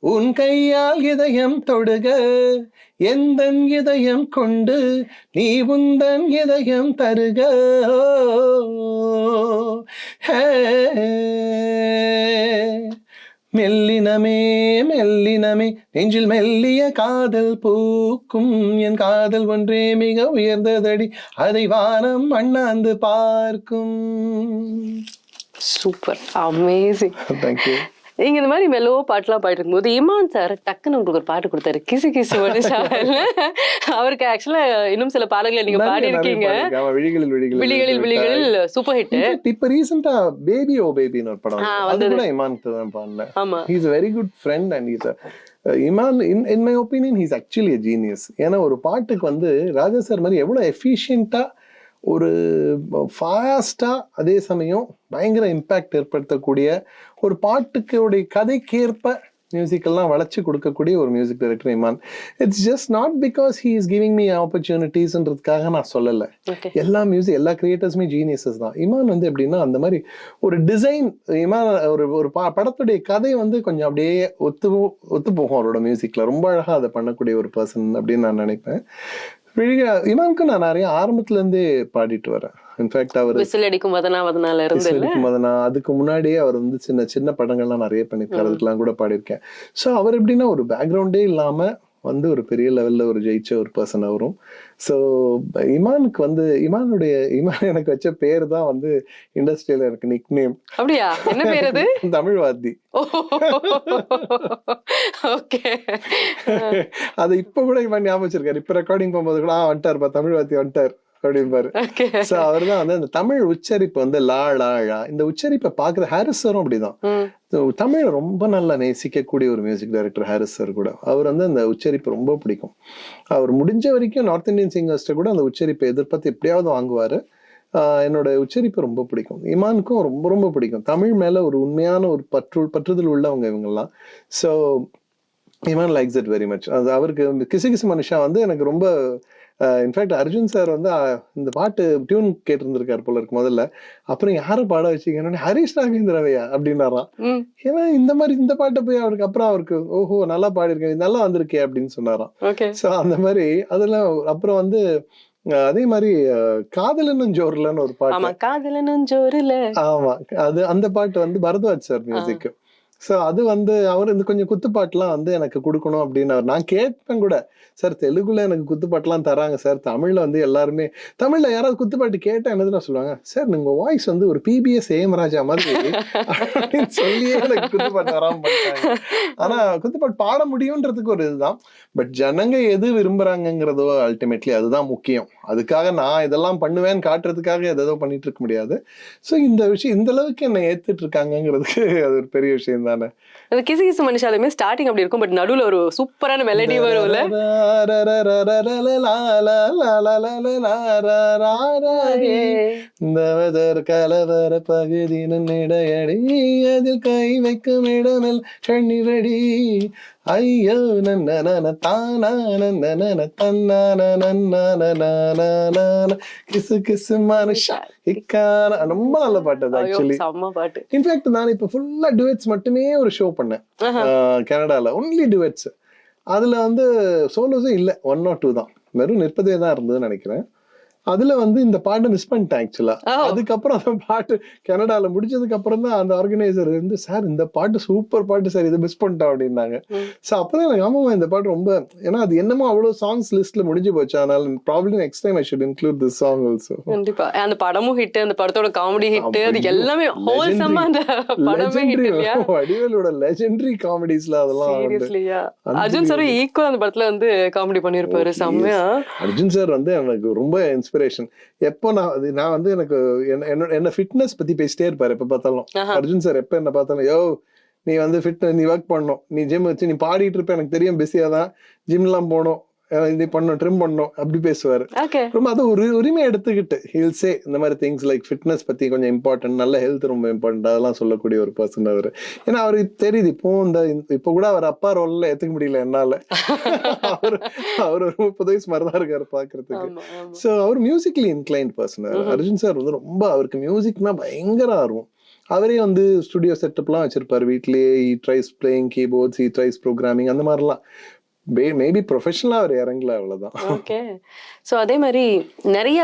Speaker 1: உன் கையால் இதயம் தொடுக, எந்தன் இதயம் கொண்டு நீ உந்தன் இதயம் தருக. ஹே, மெல்லினமே மெல்லினமே நெஞ்சில் மெல்லிய காதல் பூக்கும், என் காதல் ஒன்றே மிக உயர்ந்ததடி, அதை வானம் அண்ணாந்து பார்க்கும்.
Speaker 2: Super, amazing.
Speaker 1: தேங்க்யூ.
Speaker 2: நீங்க இந்த மாதிரி மெல்லோ பாட்டுலாம் பாடிட்டு இருக்கும்போது இமான் சார் டக்குன்னு உங்களுக்கு ஒரு பாட்டு கொடுத்தாரு, கிசு கிசு மனுஷா. அவருக்கு ஆக்சுவலா இன்னும் சில பாடல்களை நீங்க பாடி இருக்கீங்க.
Speaker 1: விழிகளில் விழிகளில்
Speaker 2: விழிகளில் விழிகளில் சூப்பர் ஹிட்.
Speaker 1: இப்ப ரீசெண்டா பேபி ஓ பேபின்னு ஒரு படம், அது கூட இமான் தான் பாடினேன்.
Speaker 2: ஆமா,
Speaker 1: he is a very good friend and he's a Imman in my opinion he is actually a genius. ஏன்னா ஒரு பாட்டுக்கு வந்து ராஜா சார் மாதிரி எவ்வளவு எஃபிஷியண்டா, ஒரு ஃபாஸ்டா, அதே சமயம் பயங்கர இம்பாக்ட் ஏற்படுத்தக்கூடிய ஒரு பாட்டுக்கு உடைய கதைக்கேற்ப மியூசிக் எல்லாம் வளைச்சு கொடுக்கக்கூடிய ஒரு music director Imman. It's just not because he is giving me ஆப்பர்ச்சுனிட்டிஸ்ன்றதுக்காக நான் சொல்லலை. எல்லா மியூசிக் எல்லா கிரியேட்டர்ஸுமே ஜீனியஸஸ் தான். இமான் வந்து எப்படின்னா அந்த மாதிரி ஒரு டிசைன், இமான் ஒரு படத்துடைய கதை வந்து கொஞ்சம் அப்படியே ஒத்து போகும் அவரோட மியூசிக்ல. ரொம்ப அழகா அதை பண்ணக்கூடிய ஒரு பர்சன் அப்படின்னு நான் நினைப்பேன். இமானுக்கு நான் நிறைய ஆரம்பத்துல இருந்தே பாடிட்டு வரேன். இன்ஃபேக்ட் அவர்
Speaker 2: விசில் அடிக்கும் மதனா
Speaker 1: அதுக்கு முன்னாடியே அவர் வந்து சின்ன சின்ன படங்கள்லாம் நிறைய பண்ணிருக்காரு, அதுக்கெல்லாம் கூட பாடியிருக்கேன். ஸோ அவர் எப்படின்னா ஒரு பேக்ரவுண்டே இல்லாம வந்து ஒரு பெரிய லெவல்ல ஒரு ஜெயிச்ச ஒரு பர்சன் அவரும். ஸோ இமானுக்கு வந்து இமான் எனக்கு வச்ச பேர் தான் வந்து இண்டஸ்ட்ரியில எனக்கு நிக் நேம்.
Speaker 2: அப்படியா? என்ன பேர் அது?
Speaker 1: தமிழ்வாதி. அது இப்ப கூட இமான் ஞாபகம் வச்சிருக்காரு. இப்ப ரெக்கார்டிங் போகும்போது கூட வந்துட்டாருப்பா தமிழ்வாதி வந்துட்டார் அப்படின்பாரு. சோ அவர்தான் வந்து அந்த தமிழ் உச்சரிப்பு வந்து லா லா ழா, இந்த உச்சரிப்பை பாக்குற ஹாரிஸ் சாரும் அப்படிதான். தமிழ் ரொம்ப நல்லா நேசிக்கக்கூடிய ஒரு மியூசிக் டைரக்டர் ஹாரிஸ் சார் கூட. அவர் வந்து அந்த உச்சரிப்பு ரொம்ப பிடிக்கும். அவர் முடிஞ்ச வரைக்கும் நார்த் இந்தியன் சிங்கர்ஸ்ட கூட அந்த உச்சரிப்பை எதிர்பார்த்து எப்படியாவது வாங்குவாரு. என்னோட உச்சரிப்பு ரொம்ப பிடிக்கும். இமானுக்கும் ரொம்ப ரொம்ப பிடிக்கும். தமிழ் மேல ஒரு உண்மையான ஒரு பற்றுதல் உள்ளவங்க இவங்கெல்லாம். So Imman likes it very much. அது அவருக்கு கிசு கிசு மனுஷா வந்து எனக்கு ரொம்ப இன்ஃபேக்ட் அர்ஜுன் சார் வந்து இந்த பாட்டு டியூன் கேட்டிருந்திருக்காரு போல இருக்கு முதல்ல. அப்புறம் யாரை பாட வச்சிங்கன்னா ஹரிஷ் ராகவேந்திரவையா அப்படின்னாராம். ஏன்னா இந்த பாட்டை போய் அவருக்கு அப்புறம் அவருக்கு ஓஹோ நல்லா பாடிருக்கேன், நல்லா வந்திருக்கே அப்படின்னு சொன்னாராம். ஸோ அந்த மாதிரி அதெல்லாம். அப்புறம் வந்து அதே மாதிரி காதலனும் ஜோர்லன்னு ஒரு பாட்டு,
Speaker 2: காதலனும் ஜோர்ல,
Speaker 1: ஆமா, அது அந்த பாட்டு வந்து பரத்வாஜ் சார் மியூசிக். ஸோ அது வந்து அவர் இந்த கொஞ்சம் குத்துப்பாட்டுலாம் வந்து எனக்கு கொடுக்கணும் அப்படின்னு நான் கேட்பேன் கூட. சார் தெலுங்குல எனக்கு குத்துப்பாட்டுலாம் தராங்க சார், தமிழ்ல வந்து எல்லாருமே தமிழ்ல யாராவது குத்துப்பாட்டு கேட்டா என்னதுன்னா சொல்லுவாங்க, சார் உங்க வாய்ஸ் வந்து ஒரு பிபிஎஸ் ஏமராஜா மாதிரி அப்படின்னு சொல்லியே எனக்கு குத்துப்பாட்டு வராம பண்ணிட்டாங்க. ஆனா குத்துப்பாட்டு பாட முடியும்ன்றதுக்கு ஒரு இதுதான். பட் ஜனங்க எது விரும்புறாங்கிறதோ அல்டிமேட்லி அதுதான் முக்கியம். அதுக்காக நான் இதெல்லாம் பண்ணுவேன்னு காட்டுறதுக்காக எதோ பண்ணிட்டு இருக்க முடியாது. ஸோ இந்த விஷயம் இந்த அளவுக்கு என்னை ஏத்துட்டு இருக்காங்கிறதுக்கு அது ஒரு பெரிய விஷயம் தானே.
Speaker 2: கிசு கிசு மனுஷாலுமே ஸ்டார்டிங் அப்படி இருக்கும், பட் நடுவுல ஒரு சூப்பரான மெலடி வரும்ல.
Speaker 1: கலவர பகுதியின் இடையடி அதில் கை வைக்கும் இடமில் கண்ணிரடி ஐயோ நன்ன தானா நன்ன தன்னான கிசு கிசு மனுஷா இக்கான ரொம்ப நல்ல பாட்டு அது. ஆக்சுவலி இன்ஃபேக்ட் நான் இப்ப ஃபுல்லா டுவெட்ஸ் மட்டுமே ஒரு ஷோ பண்ணேன் கனடால, ஒன்லி டுவெட்ஸ். அதுல வந்து சோலோஸே இல்ல, 1 or 2 தான், வெறும் நிற்பதே தான் இருந்ததுன்னு நினைக்கிறேன். அதுல வந்து இந்த பாட்டை மிஸ் பண்ணிட்டேன் ஆக்சுவலா. அதுக்கப்புறம் அந்த பாட்டு கனடால முடிச்சதுக்கு அப்புறம் தான் அந்த ஆர்கனைசர் இருந்து, சார் இந்த பாட்டு சூப்பர் பாட்டு சார், இதை மிஸ் பண்ணிட்டோம் அப்படின்னாங்க. சோ அப்பதான் எனக்கு ஆமாமா இந்த பாட்டு ரொம்ப, ஏன்னா அது என்னமோ அவ்வளவு சாங்ஸ் லிஸ்ட்ல முடிஞ்சு போச்சு. அதனால probably next time I should include this song also.
Speaker 2: கண்டிப்பா அந்த படமும் ஹிட், அந்த படத்தோட காமெடி ஹிட், அது எல்லாமே ஹோல்சமா அந்த படமே ஹிட் இல்லையா?
Speaker 1: வடிவேலோட லெஜெண்டரி காமெடிஸ்ல அதெல்லாம்
Speaker 2: சீரியஸ்லியா அர்ஜுன் சார் ஈக்குவல் அந்த படத்துல வந்து காமெடி பண்ணிருப்பாரு செம்மையா.
Speaker 1: அர்ஜுன் சார் வந்து எனக்கு ரொம்ப இன்ஸ்பிரேஷன். எப்போ நான் வந்து எனக்கு என்ன ஃபிட்னஸ் பத்தி பேசிட்டே இருப்பாரு எப்ப பார்த்தாலும் அர்ஜுன் சார். எப்ப என்ன பார்த்தாலும் யோ நீ வந்து ஃபிட்னஸ், நீ ஒர்க் பண்ணணும், நீ ஜிம் வச்சு நீ பாடிட்டு இருப்ப, எனக்கு தெரியும் பிஸியா தான், ஜிம் எல்லாம் போகணும், இது பண்ணோம் ட்ரிம் பண்ணோம் அப்படி பேசுவாரு.
Speaker 2: ஓகே.
Speaker 1: ரொம்ப அது ஒரு உரிமை எடுத்துக்கிட்டு ஹில்ஸே இந்த மாதிரி திங்ஸ் லைக் ஃபிட்னஸ் பத்தி கொஞ்சம் இம்பார்ட்டன்ட், நல்ல ஹெல்த் ரொம்ப இம்பார்ட்டன்ட் அதெல்லாம் சொல்லக்கூடிய ஒரு பர்சன் அவரு. ஏன்னா அவருக்கு தெரியுது இப்போ இப்போ கூட அவர் அப்பா ரோல்ல ஏத்துக்க முடியல என்னால. அவர் ஒரு 30 வயசு மாதிரிதான் இருக்காரு பாக்குறதுக்கு. ஸோ அவர் musically inclined person. Arjun sir வந்து ரொம்ப அவருக்கு மியூசிக்னா பயங்கர ஆர்வம். அவரே வந்து ஸ்டுடியோ செட்டப்லாம் வச்சிருப்பாரு வீட்லயே. He tries playing keyboards, he tries programming அந்த மாதிரிலாம். மேபி ப்ரொஃபஷனலா அவர் இறங்கல, அவ்வளவுதான்.
Speaker 2: ஓகே. ஸோ அதே மாதிரி நிறைய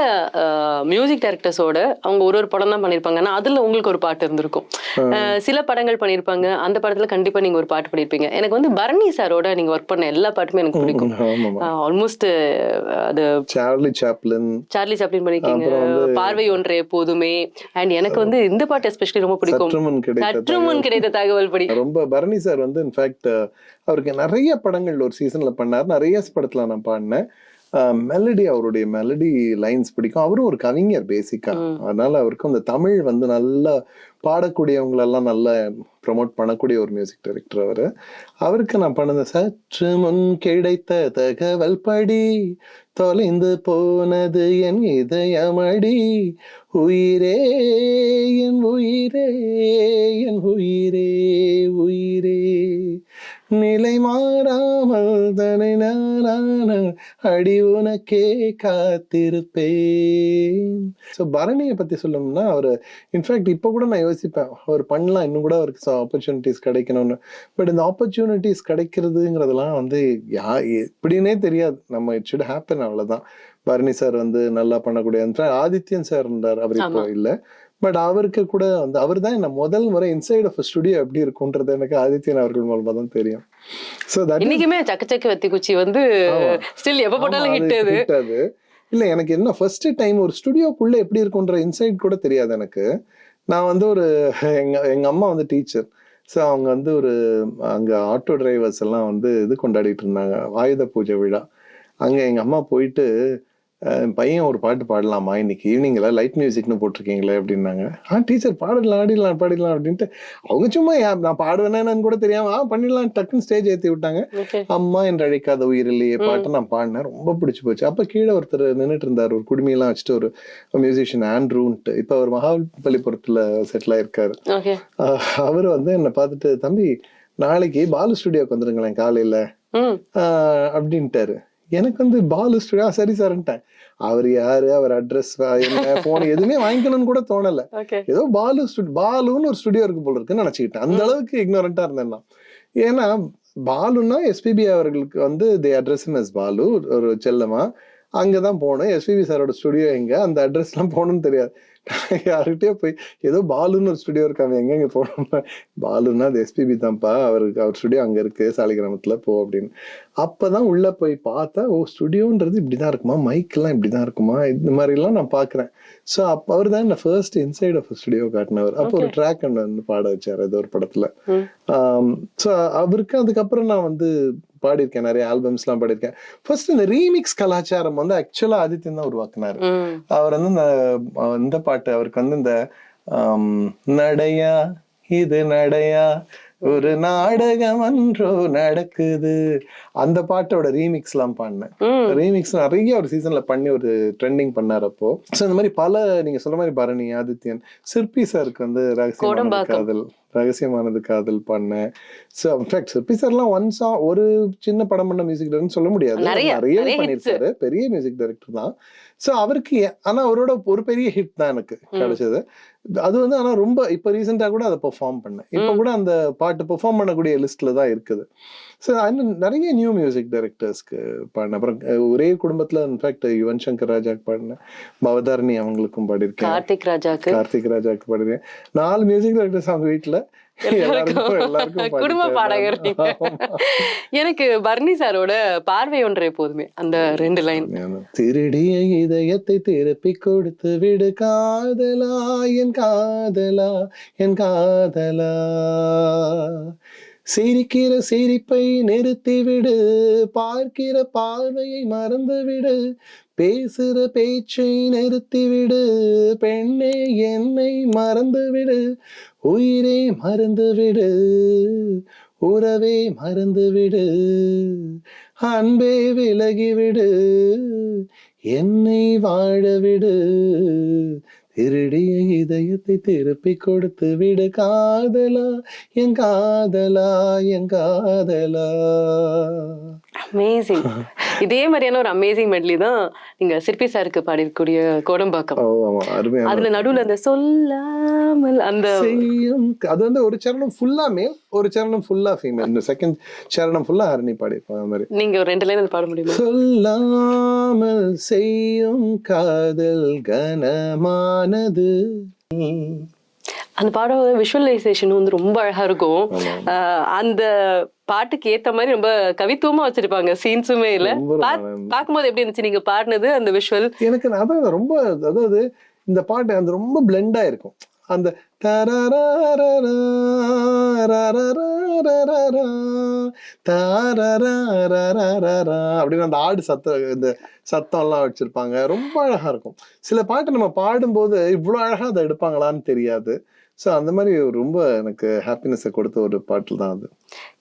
Speaker 2: மியூசிக் டைரக்டர்ஸோட அவங்க ஒரு படம் தான் பண்ணியிருப்பாங்க. ஆனால் அதில் உங்களுக்கு ஒரு பாட்டு இருந்திருக்கும். சில படங்கள் பண்ணியிருப்பாங்க, அந்த படத்தில் கண்டிப்பாக நீங்கள் ஒரு பாட்டு பண்ணியிருப்பீங்க. எனக்கு வந்து பரணி சாரோட நீங்கள் ஒர்க் பண்ண எல்லா பாட்டுமே எனக்கு பிடிக்கும். ஆல்மோஸ்ட் அது
Speaker 1: சார்லி சாப்ளின்
Speaker 2: பண்ணியிருக்கீங்க, பார்வை ஒன்றே போதுமே. அண்ட் எனக்கு வந்து இந்த பாட்டு எஸ்பெஷலி ரொம்ப பிடிக்கும், சற்று முன் கிடைத்த தகவல் படி.
Speaker 1: ரொம்ப பரணி சார் வந்து இன்ஃபேக்ட் அவருக்கு நிறைய படங்கள் ஒரு சீசன்ல பண்ணார். நிறைய படத்துல நான் பாடினேன். மெலடி, அவருடைய மெலடி லைன்ஸ் பிடிக்கும். அவரும் ஒரு கவிஞர் பேசிக்கா, அதனால அவருக்கு அந்த தமிழ் வந்து நல்லா பாடக்கூடியவங்களெல்லாம் நல்லா ப்ரமோட் பண்ணக்கூடிய ஒரு மியூசிக் டைரக்டர் அவரு. அவருக்கு நான் பண்ணது சற்று முன் கிடைத்த தகவல் படி தொலைந்து போனது என் இதயமடி, உயிரே என் உயிரே என் உயிரே உயிரே நிலை மாறாமல் தனை நானான அடி உனக்கே காத்திருப்பேன். ஸோ பரணியை பத்தி சொல்லணும்னா அவர் இன்ஃபேக்ட் இப்போ கூட நான் யோசிப்பேன் அவர் பண்ணலாம், இன்னும் கூட அவருக்கு ஆப்பர்ச்சுனிட்டிஸ் கிடைக்கணும்னு. பட் இந்த ஆப்பர்ச்சுனிட்டிஸ் கிடைக்கிறதுங்கிறதுலாம் வந்து எப்படின்னே தெரியாது. நம்ம இட் ஷுட் ஹேப்பன், அவ்வளவுதான். பரணி சார் வந்து நல்லா பண்ணக்கூடிய ஆதித்யன் சார் இருந்தார், அவர் இப்போ இல்லை. பட் அவருக்கு கூட வந்து அவர் தான் என்ன முதல் முறை இன்சைட் ஆஃப் ஸ்டுடியோ எப்படி இருக்கும்ன்றது எனக்கு ஆதித்யன் அவர்கள் மூலமா தான் தெரியும். சோ தட் இன்னைக்குமே
Speaker 2: சக்கச்சக்க வெத்தி குச்சி வந்து ஸ்டில் எப்ப போட்டாலும் ஹிட் அது.
Speaker 1: இல்ல எனக்கு என்ன ஃபர்ஸ்ட் டைம் ஒரு ஸ்டுடியோக்குள்ள எப்படி இருக்கும்ன்ற இன்சைட் கூட தெரியாது எனக்கு. நான் வந்து ஒரு எங்க அம்மா வந்து டீச்சர். ஸோ அவங்க வந்து ஒரு அங்க ஆட்டோ டிரைவர்ஸ் எல்லாம் வந்து இது கொண்டாடிட்டு இருந்தாங்க, ஆயுத பூஜை விழா. அங்க எங்க அம்மா போயிட்டு பையன் ஒரு பாட்டு பாடலாமா இன்னைக்கு ஈவினிங்ல லைட் மியூசிக்னு போட்டிருக்கீங்களே அப்படின்னாங்க. டீச்சர் பாடலாம் பாடிடலாம் அப்படின்ட்டு அவங்க சும்மா நான் பாடுவேன்னு கூட தெரியாம பண்ணிடலாம் டக்குன்னு ஸ்டேஜ் ஏற்றி விட்டாங்க. அம்மா என்று அழைக்காத உயிர் இல்லையே பாட்டை நான் பாடினேன், ரொம்ப பிடிச்சி போச்சு. அப்ப கீழே ஒருத்தர் நின்றுட்டு இருந்தார், ஒரு குடுமையெல்லாம் வச்சுட்டு, ஒரு மியூசிஷியன் ஆண்ட்ரூன்ட்டு. இப்ப அவர் மகாபலிபுரத்துல செட்டில் ஆயிருக்காரு. அவரு வந்து என்னை பார்த்துட்டு, தம்பி நாளைக்கு பாலு ஸ்டுடியோக்கு வந்துருங்களேன் காலையில அப்படின்ட்டாரு. எனக்கு வந்து பாலு ஸ்டுடியோ சரி சார்ன்ட்டேன். அவர் யாரு, அவர் அட்ரஸ் என்ன, போன் எதுவுமே வாங்கிக்கணும்னு கூட தோணல. ஏதோ பாலுன்னு ஒரு ஸ்டுடியோ இருக்கு போல இருக்குன்னு நினைச்சுக்கிட்டேன். அந்த அளவுக்கு இக்னோரண்டா இருந்தேன் நான். ஏன்னா பாலுன்னா எஸ்பிபி அவர்களுக்கு வந்து தி அட்ரஸ் எஸ் பாலு, ஒரு செல்லமா அங்கதான் போகணும். எஸ்பிபி சாரோட ஸ்டுடியோ எங்க, அந்த அட்ரஸ் எல்லாம் போகணும்னு தெரியாது. யாருகிட்டயே போய் ஏதோ பாலுன்னு ஒரு ஸ்டுடியோ இருக்காங்க, எங்க போனோம்னா பாலுன்னா அது எஸ்பிபி தான்ப்பா, அவர் ஸ்டுடியோ அங்க இருக்கு சாலிகிராமத்துல போ அப்படின்னு. அப்பதான் உள்ள போய் பார்த்தா, ஓ ஸ்டுடியோன்றது இப்படிதான் இருக்குமா, மைக் எல்லாம் இப்படிதான் இருக்குமா, இந்த மாதிரி எல்லாம் நான் பாக்குறேன். ஸோ அப்ப அவர் தான் என்ன ஃபர்ஸ்ட் இன்சைட் ஆஃப் ஸ்டுடியோ காட்டினவர். அப்போ ஒரு ட்ராக் வந்து பாட வச்சாரு ஏதோ ஒரு படத்துல. ஸோ அவருக்கு அதுக்கப்புறம் நான் வந்து பாடியிருக்கேன், நிறைய ஆல்பம்ஸ் எல்லாம் பாடியிருக்கேன். ஃபர்ஸ்ட் இந்த ரீமிக்ஸ் கலாச்சாரம் வந்து ஆக்சுவலா ஆதித்யன் தான் உருவாக்குனாரு. அவர் வந்து இந்த பாட்டு அவருக்கு வந்து இந்த நடையா இது நடையா ஒரு நாடகம் அன்றோ நடக்குது, அந்த பாட்டோட ரீமிக்ஸ் எல்லாம் பாடினேன். ரீமிக்ஸ் நிறைய ஒரு சீசன்ல பண்ணி ஒரு ட்ரெண்டிங் பண்ணார் அப்போ. ஸோ இந்த மாதிரி பல நீங்க சொல்ற மாதிரி பரணி, ஆதித்யன், சிற்பி சாருக்கு வந்து ரகசியமானது காதல் பண்ணேன். ஸோ இன்ஃபேக்ட் சிற்பி சார்லாம் ஒன் சாங் ஒரு சின்ன படம் பண்ண மியூசிக் டைரக்டர் சொல்ல முடியாது, நிறைய பண்ணிருக்காரு, பெரிய மியூசிக் டைரக்டர் தான். ஸோ அவருக்கு ஆனா அவரோட ஒரு பெரிய ஹிட் தான் எனக்கு கிடைச்சது. அது வந்து ஆனா ரொம்ப இப்ப ரீசெண்டா கூட அதை பெர்ஃபார்ம் பண்ணேன். இப்ப கூட அந்த பாட்டு பெர்ஃபார்ம் பண்ணக்கூடிய லிஸ்ட்ல தான் இருக்குது. ஸோ நிறைய நியூ மியூசிக் டைரக்டர்ஸ்க்கு பாடினேன். அப்புறம் ஒரே குடும்பத்துல இன்ஃபேக்ட் யுவன் சங்கர் ராஜாக்கு பாடினேன், பவதாரணி அவங்களுக்கும் பாடியிருக்கேன், கார்த்திக் ராஜாக்கு பாடிருக்கேன். 4 மியூசிக் டைரக்டர்ஸ் அவங்க வீட்டுல,
Speaker 2: குடும்ப பாடகர். எனக்கு பரணி சாரோட பார்வை ஒன்றே போதுமே அந்த 2 லைன்,
Speaker 1: திருடிய இதயத்தை திருப்பி கொடுத்து விடு காதலா என் காதலா என் காதலா, சிரிக்கிற சிரிப்பை நிறுத்திவிடு, பார்க்கிற பார்வையை மறந்துவிடு, பேசுற பேச்சை நிறுத்திவிடு, பெண்ணே என்னை மறந்துவிடு, உயிரே மறந்துவிடு, உறவே மறந்துவிடு, அன்பே விலகிவிடு, என்னை வாழ விடு, திருடிய இதயத்தை திருப்பி கொடுத்து விடு, காதலா என் காதலா என் காதலா.
Speaker 2: அமேசிங். இதே மாதிரியான ஒரு அமேசிங் மெட்லி தான் நீங்க சிற்பி சாருக்கு பாடிருக்கூடிய கோடம்பாக்கம்.
Speaker 1: அருமையா
Speaker 2: அதுல நடுவுல அந்த சொல்லாமல் அந்த
Speaker 1: செய்யும், அது வந்து ஒரு சரணம் ஃபுல்லா மேல், ஒரு சரணம் ஃபுல்லா ஃபீமேல், இந்த செகண்ட் சரணம் ஃபுல்லா ஹரிணி பாடிருப்பாங்க. அந்த மாதிரி
Speaker 2: நீங்க ஒரு 2 லைன் பாட முடியுமா?
Speaker 1: சொல்லாமல் செய்யும் காதல் கனமானது.
Speaker 2: அந்த பாடோட விஷுவலைசேஷன் வந்து ரொம்ப அழகா இருக்கும். அந்த பாட்டுக்கு ஏத்த மாதிரி ரொம்ப கவித்துவமா வச்சிருப்பாங்க, சீன்ஸுமே இல்ல. பாக்கும்போது எப்படி இருந்துச்சு நீங்க பாடினது அந்த விஷுவல்?
Speaker 1: எனக்கு அதான் ரொம்ப, அதாவது இந்த பாட்டு அந்த ரொம்ப பிளெண்டா இருக்கும். அந்த அப்படின்னு அந்த ஆடு சத்தம், இந்த சத்தம் எல்லாம் வச்சிருப்பாங்க, ரொம்ப அழகா இருக்கும். சில பாட்டு நம்ம பாடும்போது இவ்வளவு அழகா அதை எடுப்பாங்களான்னு தெரியாது. சோ அந்த மாதிரி ரொம்ப எனக்கு ஹாப்பினஸ் கொடுத்த ஒரு பாட்டு தான் அது.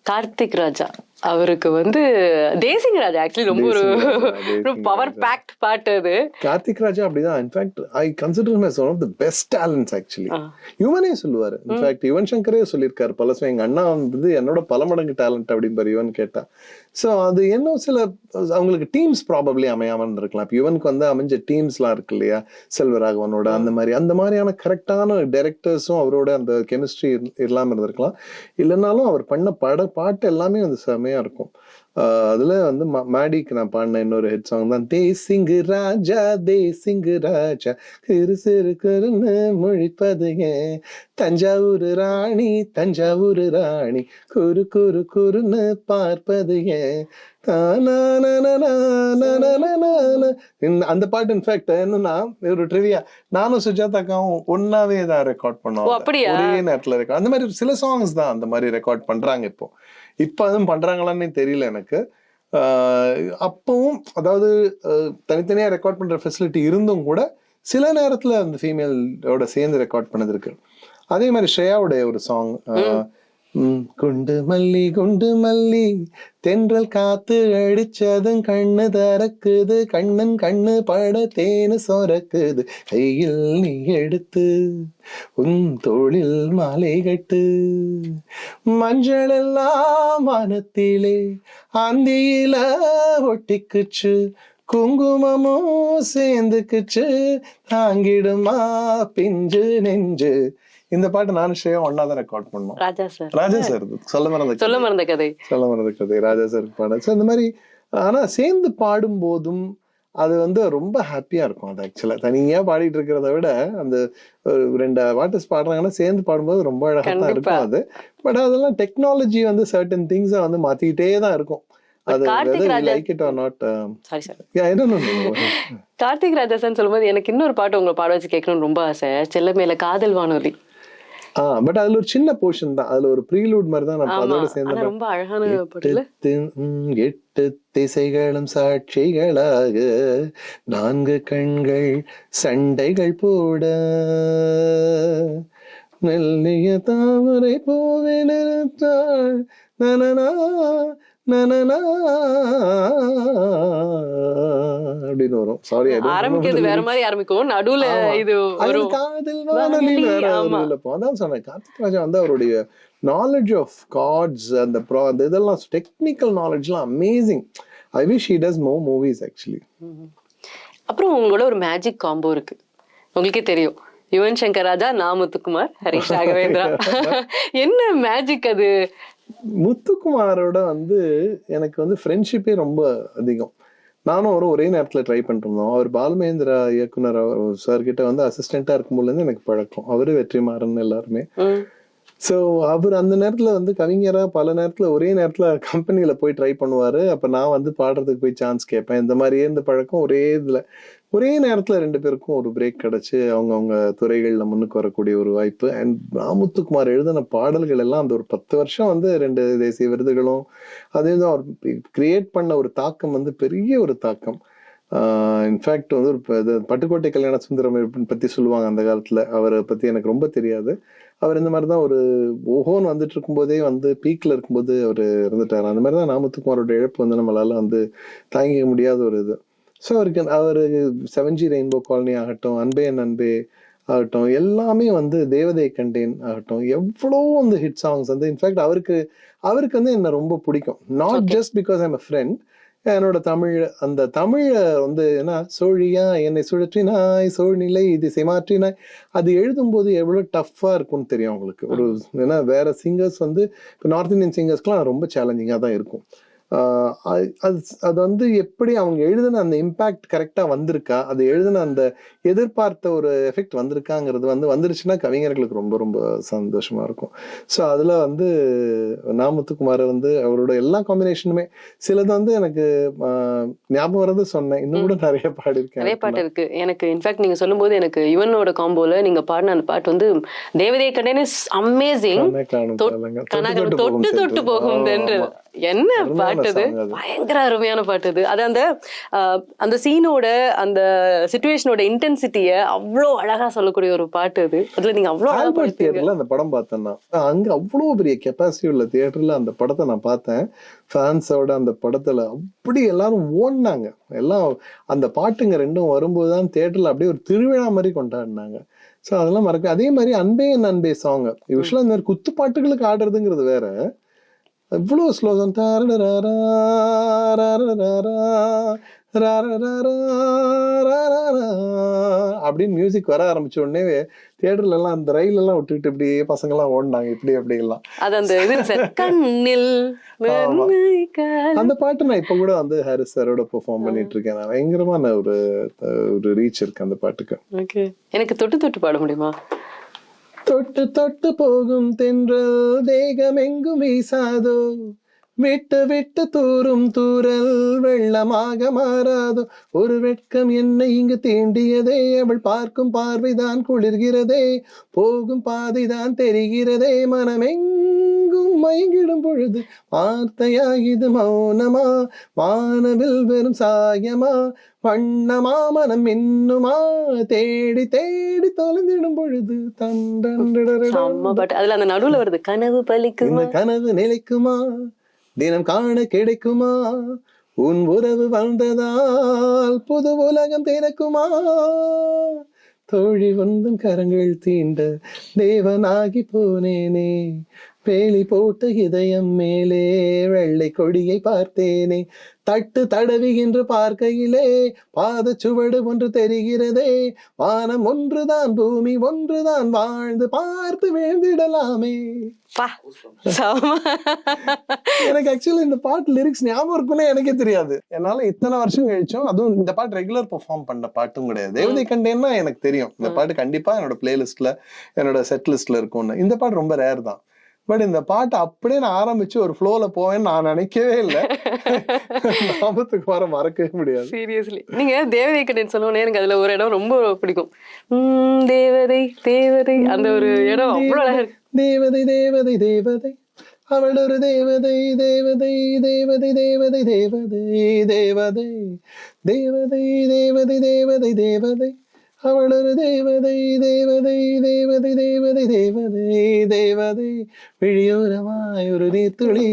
Speaker 2: கார்த்திக் ராஜா அவருக்கு வந்து தேசிங் ராஜா ஆக்சுவலி ரொம்ப ஒரு பவர் பேக்ட் பாட்டு அது.
Speaker 1: கார்த்திக் ராஜா அப்படிதான். In fact I consider him as one of the best talents actually. யுவனே சொல்லுவாரு, இன்ஃபேக்ட் யுவன் சங்கரே சொல்லியிருக்காரு பல சமயம், எங்க அண்ணா வந்து என்னோட பல மடங்கு டேலண்ட் அப்படிம்பாரு யுவன் கேட்டா. சோ அது என்ன, சில அவங்களுக்கு டீம்ஸ் ப்ராபப்ளி அமையாமல் இருக்கலாம். இப்போ யுவனுக்கு வந்து அமைஞ்ச டீம்ஸ்லாம் இருக்கு இல்லையா, செல்வராகவனோட அந்த மாதிரியான கரெக்டான டைரக்டர்ஸும் அவரோட அந்த கெமிஸ்ட்ரி இல்லாம இருந்திருக்கலாம். இல்லைனாலும் அவர் பண்ண பாட்டு எல்லாமே வந்து செமையா இருக்கும். அதுல வந்து மேடிக்கு நான் பாடின இன்னொரு ஹிட் சாங் தான் தேசிங் ராஜா, தேசிங் ராஜா, சிறு சிறு கருன்னு முழிப்பது ஏன், தஞ்சாவூர் ராணி, தஞ்சாவூர் ராணி, குறு குறு குறுன்னு பார்ப்பது ஏன். அந்த பாட்டு இன்ஃபேக்ட் என்னன்னா ஒரு ட்ரிவியா, நானும் சுஜாதாக்காவும் ஒன்னாவே தான் ரெக்கார்ட் பண்ணோம், ஒரே நேரத்துல ரெக்கார்ட். அந்த மாதிரி சில சாங்ஸ் தான் அந்த மாதிரி ரெக்கார்ட் பண்றாங்க. இப்போ அதுவும் பண்றாங்களான்னு தெரியல எனக்கு. அப்பவும் அதாவது தனித்தனியா ரெக்கார்ட் பண்ற ஃபெசிலிட்டி இருந்தும் கூட சில நேரத்துல அந்த ஃபீமேலோட சேர்ந்து ரெக்கார்ட் பண்ணது இருக்கு. அதே மாதிரி ஸ்ரேயாவுடைய ஒரு சாங், குண்டு மல்லி குண்டு மல்லி தென்றல் காத்து அடிச்சதும் கண்ணு தரக்குது, கண்ணன் கண்ணு பட தேனு சொரக்குது, கையில் நீ எடுத்து உன் தோளில் மாலை கட்டு, மஞ்சள் எல்லாம் வானத்திலே அந்தியில ஒட்டிக்குச்சு, குங்குமமும் சேர்ந்துக்குச்சு, தாங்கிடுமா பிஞ்சு நெஞ்சு. இந்த பாட்டு நானும் ஸ்ரேயா ஒன்னாதான் ரெக்கார்ட் பண்ணோம். ராஜா சார் சொல்ல மறந்த கதை ராஜா சார் பாட. ஸோ இந்த மாதிரி ஆனா சேர்ந்து பாடும் போதும் அது வந்து ரொம்ப ஹாப்பியா இருக்கும். அது ஆக்சுவலா தனியா பாடிட்டு இருக்கிறத விட அந்த 2 ஆர்டிஸ்ட் பாடுறாங்கன்னா சேர்ந்து பாடும்போது ரொம்ப அழகா தான் இருக்கும் அது. பட் அதெல்லாம் டெக்னாலஜி வந்து சர்டன் திங்ஸை வந்து மாத்திக்கிட்டே தான் இருக்கும்.
Speaker 2: கார்த்திக் ராஜா சார் சொல்லும்போது எனக்கு இன்னொரு பாட்டு உங்களை பாட வச்சு கேட்கணும்னு ரொம்ப ஆசை, செல்ல மேல காதல் வானொலி.
Speaker 1: பட் அதுல ஒரு சின்ன போர்ஷன் தான், அதுல ஒரு ப்ரீலூட் மாதிரி தான் நான் அதோட சேர்ந்து.
Speaker 2: ரொம்ப அழகான பாட்டுல
Speaker 1: 8 திசைகளும் சாட்சிகளாக 4 கண்கள் சண்டைகள் போட, மெல்லிய தாமரை பூவே நிறுத்தாள் நனனா நனனா அப்படின்னு வரும். சாரி,
Speaker 2: ஆரம்பிக்கிறது வேற மாதிரி ஆரம்பிக்கும், நடுவுல இது ஒரு
Speaker 1: காதல் வானொலி வேற இதுல போ. அதான் சொன்னேன், கார்த்திக் ராஜா வந்து அவருடைய நாலேஜ் ஆஃப் கார்ட்ஸ் அந்த இதெல்லாம் டெக்னிக்கல் நாலேஜ்லாம் amazing. I wish he does more movies actually.
Speaker 2: அப்புறம் உங்களோட ஒரு மேஜிக் காம்போ இருக்கு, உங்களுக்கே தெரியும், யுவன் சங்கர் ராஜா, முத்துக்குமார், ஹரிஷ் ராகவேந்திரா. என்ன மேஜிக் அது?
Speaker 1: முத்துக்குமாரோட வந்து எனக்கு வந்து ஃப்ரெண்ட்ஷிப்பே ரொம்ப அதிகம். நானும் அவரும் ஒரே நேரத்துல ட்ரை பண்ணிட்டு இருந்தோம். அவர் பாலுமகேந்திரா இயக்குனர் சார் கிட்ட வந்து அசிஸ்டண்டா இருக்கும்போது இருந்து எனக்கு பழக்கம். அவரு வெற்றிமாறன் எல்லாருமே. ஸோ அவர் அந்த நேரத்துல வந்து கவிஞரா பல நேரத்துல ஒரே நேரத்துல கம்பெனியில போய் ட்ரை பண்ணுவாரு. அப்ப நான் வந்து பாடுறதுக்கு போய் சான்ஸ் கேட்பேன். இந்த மாதிரியே இந்த பழக்கம் ஒரே நேரத்துல 2 பேருக்கும் ஒரு பிரேக் கிடைச்சு அவங்க துறைகள்ல முன்னுக்கு வரக்கூடிய ஒரு வாய்ப்பு. அண்ட் முத்துக்குமார் எழுதின பாடல்கள் எல்லாம் அந்த ஒரு 10 வருஷம் வந்து 2 தேசிய விருதுகளும் அதே தான் அவர் கிரியேட் பண்ண ஒரு தாக்கம் வந்து பெரிய ஒரு தாக்கம். இன்ஃபேக்ட் வந்து ஒரு பட்டுக்கோட்டை கல்யாண சுந்தரம் பத்தி சொல்லுவாங்க அந்த காலத்துல. அவரை பத்தி எனக்கு ரொம்ப தெரியாது. அவர் இந்த மாதிரிதான் ஒரு ஓஹோன்னு வந்துட்டு இருக்கும்போதே வந்து பீக்ல இருக்கும்போது அவர் இறந்துட்டாரு. அந்த மாதிரிதான் நாமத்துக்குமாரோட இழப்பு வந்து நம்மளால வந்து தாங்கிக்க முடியாத ஒரு இது. ஸோ அவரு 7G ரெயின்போ காலனி ஆகட்டும், அன்பே என் அன்பே ஆகட்டும், எல்லாமே வந்து தேவதை கண்டேன் ஆகட்டும், எவ்வளோ வந்து ஹிட் சாங்ஸ் வந்து இன்ஃபேக்ட் அவருக்கு வந்து என்ன ரொம்ப பிடிக்கும். Not just because I'm a friend. என்னோட அந்த தமிழ வந்து என்ன சோழியா என்னை சுழற்றினாய் சூழ்நிலை திசை மாற்றினாய், அது எழுதும்போது எவ்வளவு டஃப்பா இருக்கும்னு தெரியும் உங்களுக்கு. ஒரு ஏன்னா வேற சிங்கர்ஸ் வந்து இப்போ நார்த் இந்தியன் சிங்கர்ஸ்க்குலாம் ரொம்ப சேலஞ்சிங்கா தான் இருக்கும். அது வந்து எப்படி அவங்க எழுதின அந்த இம்பாக்ட் கரெக்டா வந்திருக்கா, அது எழுதின அந்த எதிர்பார்த்த ஒரு எஃபெக்ட் வந்திருக்காங்கிறது வந்து வந்துருச்சுன்னா கவிஞர்களுக்கு ரொம்ப ரொம்ப சந்தோஷமா இருக்கும். ஸோ அதுல வந்து நாமத்துக்குமார் வந்து அவரோட எல்லா காம்பினேஷனுமே சிலது வந்து எனக்கு ஞாபகம் வரது சொன்னேன். இன்னும் கூட நிறைய பாடிருக்கேன்,
Speaker 2: நிறைய பாட்டு இருக்கு எனக்கு. இன்ஃபேக்ட் நீங்க சொல்லும்போது எனக்கு யுவனோட காம்போல நீங்க பாடின அந்த பாட்டு வந்து தேவதையை கண்டேன் இஸ் அமேசிங். தொட்டு தொட்டு போகும் என்ன பாட்டு அது, பயங்கர அருமையான பாட்டு அது. அது அந்த சீனோட அந்த சிச்சுவேஷனோட இன்டென்சிட்டிய அவ்வளோ அழகா சொல்லக்கூடிய ஒரு பாட்டு அது. அதுல நீங்க அவ்வளோ
Speaker 1: தியேட்டர்ல அந்த படம் பார்த்தேன்னா அங்க அவ்வளவு பெரிய கெப்பாசிட்டி உள்ள தியேட்டர்ல அந்த படத்தை நான் பார்த்தேன். ஃபேன்ஸோட அந்த படத்துல அப்படி எல்லாரும் ஓடினாங்க. எல்லாம் அந்த பாட்டுங்க ரெண்டும் வரும்போதுதான் தியேட்டர்ல அப்படியே ஒரு திருவிழா மாதிரி கொண்டாடினாங்க. ஸோ அதெல்லாம் மறக்க. அதே மாதிரி அன்பே என் அன்பே சாங் யூஸ்வலா இந்த மாதிரி குத்து பாட்டுகளுக்கு ஆடுறதுங்கிறது வேற. இவ்வளவு ஸ்லோகம் அப்படின்னு மியூசிக் வர ஆரம்பிச்ச உடனே தியேட்டர்ல எல்லாம் அந்த ரயில் எல்லாம் விட்டுக்கிட்டு இப்படியே பசங்க எல்லாம் ஓடினாங்க இப்படி அப்படி எல்லாம். அந்த பாட்டு நான் இப்ப கூட வந்து ஹாரிஸ் சாரோட பெர்ஃபார்ம் பண்ணிட்டு இருக்கேன். நான் பயங்கரமான ஒரு ரீச் இருக்கு அந்த பாட்டுக்கு.
Speaker 2: எனக்கு தொட்டு தொட்டு பாட முடியுமா?
Speaker 1: தொட்டு தொட்டு போகும் தென்றல் தேகம் எங்கும் வீசாதோ, விட்டு விட்டு தூரும் தூரல் வெள்ளமாக மாறாதோ, ஒரு வெட்கம் என்னை இங்கு தீண்டியதே, அவள் பார்க்கும் பார்வைதான் குளிர்கிறதே, போகும் பாதைதான் தெரிகிறதே, மனமெங்கும் மயங்கிடும் பொழுது வார்த்தையா இது மௌனமா, வானவில் வெறும் சாயமா, வண்ணமா மனம் இன்னுமா, தேடி தேடி தொலைந்திடும் பொழுது
Speaker 2: அதுல அந்த நடுவுல வருது கனவு பலிக்குமா,
Speaker 1: கனவு நிலைக்குமா, தினம் காண கிடைக்குமா, உன் உறவு வந்ததால் புது உலகம் திறக்குமா, தோழி ஒன்றும் கரங்கள் தீண்ட தேவனாகி போனேனே, வேலி போட்ட இதயம் மேலே வெள்ளை கொடியை பார்த்தேனே, தட்டு தடவுகின்ற பார்க்கையிலே பாத சுவடு ஒன்று தெரிகிறதே, வானம் ஒன்றுதான் பூமி ஒன்றுதான் வாழ்ந்து பார்த்து வேண்டிடலாமே. எனக்கு ஆக்சுவலி இந்த பாட்டு லிரிக்ஸ் ஞாபகம் இருக்குன்னே எனக்கே தெரியாது. என்னால இத்தனை வருஷம் கழிச்சும் அதுவும் இந்த பாட்டு ரெகுலர் பெர்ஃபார்ம் பண்ண பாட்டும் கிடையாது. தேவதை கண்டேன்னா எனக்கு தெரியும் இந்த பாட்டு கண்டிப்பா என்னோட பிளேலிஸ்ட்ல என்னோட செட் லிஸ்ட்ல இருக்கும்னு. இந்த பாட்டு ரொம்ப ரேர் தான். பட் இந்த பாட்டு அப்படியே நான் ஆரம்பிச்சு ஒரு ஃப்ளோல போவேன்னு நான் நினைக்கவே இல்லை. நாமத்துக்குமார மறக்கவே முடியாது.
Speaker 2: சீரியஸ்லி நீங்க தேவதை கண்டேன்னு சொன்னோன்னே எனக்கு அதுல ஒரு இடம் ரொம்ப பிடிக்கும். தேவதை தேவதை அந்த ஒரு இடம் அவ்வளவு அழகா இருக்கு.
Speaker 1: தேவதை தேவதை தேவதை அவள் ஒரு தேவதை தேவதை தேவதை தேவதை தேவதை தேவதை தேவதை தேவதை தேவதை தேவதை அவள் ஒரு தேவதை தேவதை தேவதை தேவதை தேவதை தேவதை விழியோரமாய் ஒரு நீர்த்துளி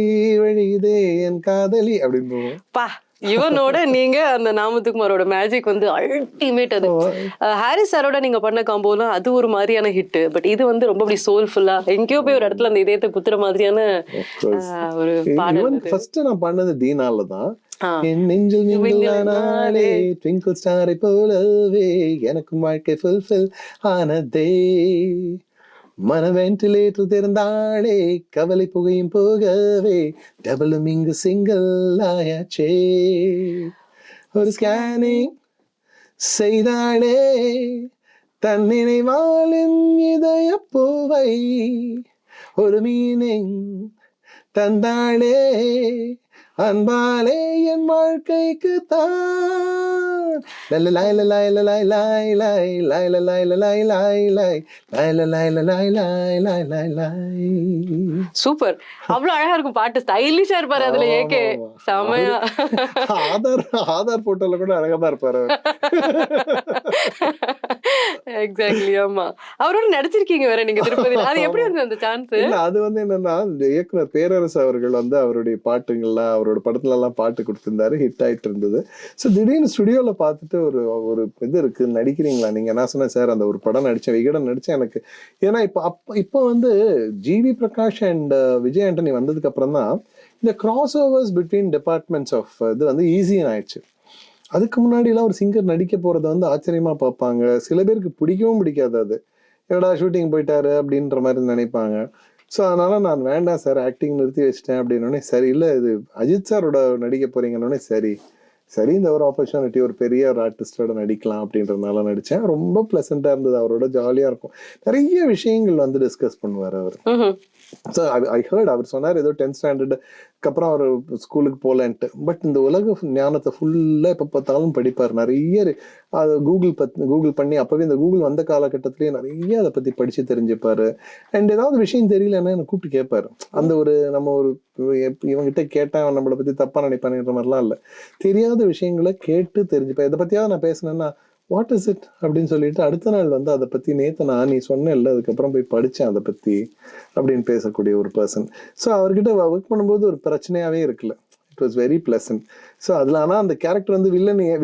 Speaker 1: வழியுதே என் காதலி அப்படின்னு போவோம்.
Speaker 2: இவனோட நீங்க அந்த நாமத்துக்குமாரோட மேஜிக் வந்து அல்டிமேட். அது ஹாரிஸ் சாரோட நீங்க பண்ண காம்போலாம் அது ஒரு மாதிரியான ஹிட். பட் இது வந்து ரொம்ப அப்படி சோல்ஃபுல்லா எங்கேயோ போய் ஒரு இடத்துல அந்த இதயத்தை குத்துற மாதிரியான ஒரு பாடல்.
Speaker 1: ஃபர்ஸ்ட் நான் பண்ணது தீனால தான். என் நெஞ்சில் நீங்களானாலே ட்விங்கிள் ஸ்டாரை போலவே எனக்கும் வாழ்க்கை ஃபுல்ஃபில் ஆனதே, மன வென்டிலேட்டர் திறந்தாளே கவலை புகையும் போகவே டபுளும் இங்கு சிங்கிள் ஆயாச்சே, ஒரு ஸ்கேனிங் செய்தாளே தன் நினைவாளின் இதய பூவை, ஒரு மீனிங் தந்தாளே அன்பாலே என் வாழ்க்கைக்கு தான் லாய் லாய் லாய் லாய் லாய் லாய் லாய் லாய் லாய் லாய் லாய் லாய் லாய் லாய் லாய் லாய் லாய் லாய்.
Speaker 2: சூப்பர். அவ்வளவு அழகா இருக்கும் பாட்டு, ஸ்டைலிஷா இருப்பாரு அதுல. ஏகே செமையா.
Speaker 1: ஆதார் போட்டோல கூட அழகா தான் இருப்பாரு.
Speaker 2: எக்ஸாக்ட்லி. ஆமா, அவரோட நடிச்சிருக்கீங்க வேற நீங்க திருப்பதியில. அது எப்படி இருந்தது அந்த சான்ஸ்?
Speaker 1: இல்ல, அது வந்து என்னன்னா, இயக்குனர் பேரரசு அவர்கள் வந்து அவருடைய பாட்டுங்கள்லாம், அவரோட படத்துல எல்லாம் பாட்டு கொடுத்திருந்தாரு, ஹிட் ஆயிட்டு இருந்தது. ஸோ திடீர்னு ஸ்டுடியோல பார்த்துட்டு ஒரு இது இருக்கு, நடிக்கிறீங்களா நீங்க? நான் சொன்னேன், சார் அந்த ஒரு படம் நடிச்சேன், விகடன் நடிச்சேன். எனக்கு ஏன்னா இப்போ வந்து ஜிவி பிரகாஷ் அண்ட் விஜய் ஆண்டனி வந்ததுக்கு அப்புறம் தான் இந்த crossovers between departments of இது வந்து ஈஸியாக ஆயிடுச்சு. அதுக்கு முன்னாடிலாம் ஒரு சிங்கர் நடிக்க போறத வந்து ஆச்சரியமா பார்ப்பாங்க. சில பேருக்கு பிடிக்கவும் பிடிக்காது. அது எடா ஷூட்டிங் போயிட்டாரு அப்படின்ற மாதிரி நினைப்பாங்க. ஸோ அதனால நான் வேண்டாம் சார், ஆக்டிங் நிறுத்தி வச்சிட்டேன் அப்படின்னோடனே, சரி இல்லை இது அஜித் சாரோட நடிக்க போறீங்கன்னொடனே சரி இந்த ஒரு ஆப்பர்ச்சுனிட்டி, ஒரு பெரிய ஒரு ஆர்டிஸ்டோட நடிக்கலாம் அப்படின்றதுனால நடித்தேன். ரொம்ப ப்ளசண்ட்டாக இருந்தது, அவரோட ஜாலியாக இருக்கும். நிறைய விஷயங்கள் வந்து டிஸ்கஸ் பண்ணுவார் அவர். ஸோ ஐ ஹர்ட் அவர் சொன்னார் ஏதோ 10th ஸ்டாண்டர்டுக்கு அப்புறம் அவர் ஸ்கூலுக்கு போகலன்ட்டு. பட் இந்த உலக ஞானத்தை ஃபுல்லாக எப்போ பார்த்தாலும் படிப்பார். நிறைய அது கூகுள் பண்ணி, அப்போவே இந்த கூகுள் வந்த காலகட்டத்திலேயே நிறைய அதை பற்றி படித்து தெரிஞ்சுப்பார். அண்ட் ஏதாவது விஷயம் தெரியலன்னா என்னை கூப்பிட்டு கேட்பார். அந்த ஒரு நம்ம ஒரு இவங்கிட்ட கேட்டேன் நம்மளை பற்றி தப்பாக நினைப்பானுன்ற மாதிரிலாம் இல்லை. தெரியாத விஷயங்களை கேட்டு தெரிஞ்சுப்பேன். இதை பற்றியாவது நான் பேசினேன்னா வாட் இஸ் இட் அப்படின்னு சொல்லிட்டு அடுத்த நாள் வந்து அதை பற்றி நேற்று நீ சொன்ன இல்லை, அதுக்கப்புறம் போய் படித்தேன் அதை பற்றி அப்படின்னு பேசக்கூடிய ஒரு பர்சன். ஸோ அவர்கிட்ட ஒர்க் பண்ணும்போது ஒரு பிரச்சனையாகவே இருக்குல்ல. It was very pleasant. So அதில் ஆனால் அந்த கேரக்டர் வந்து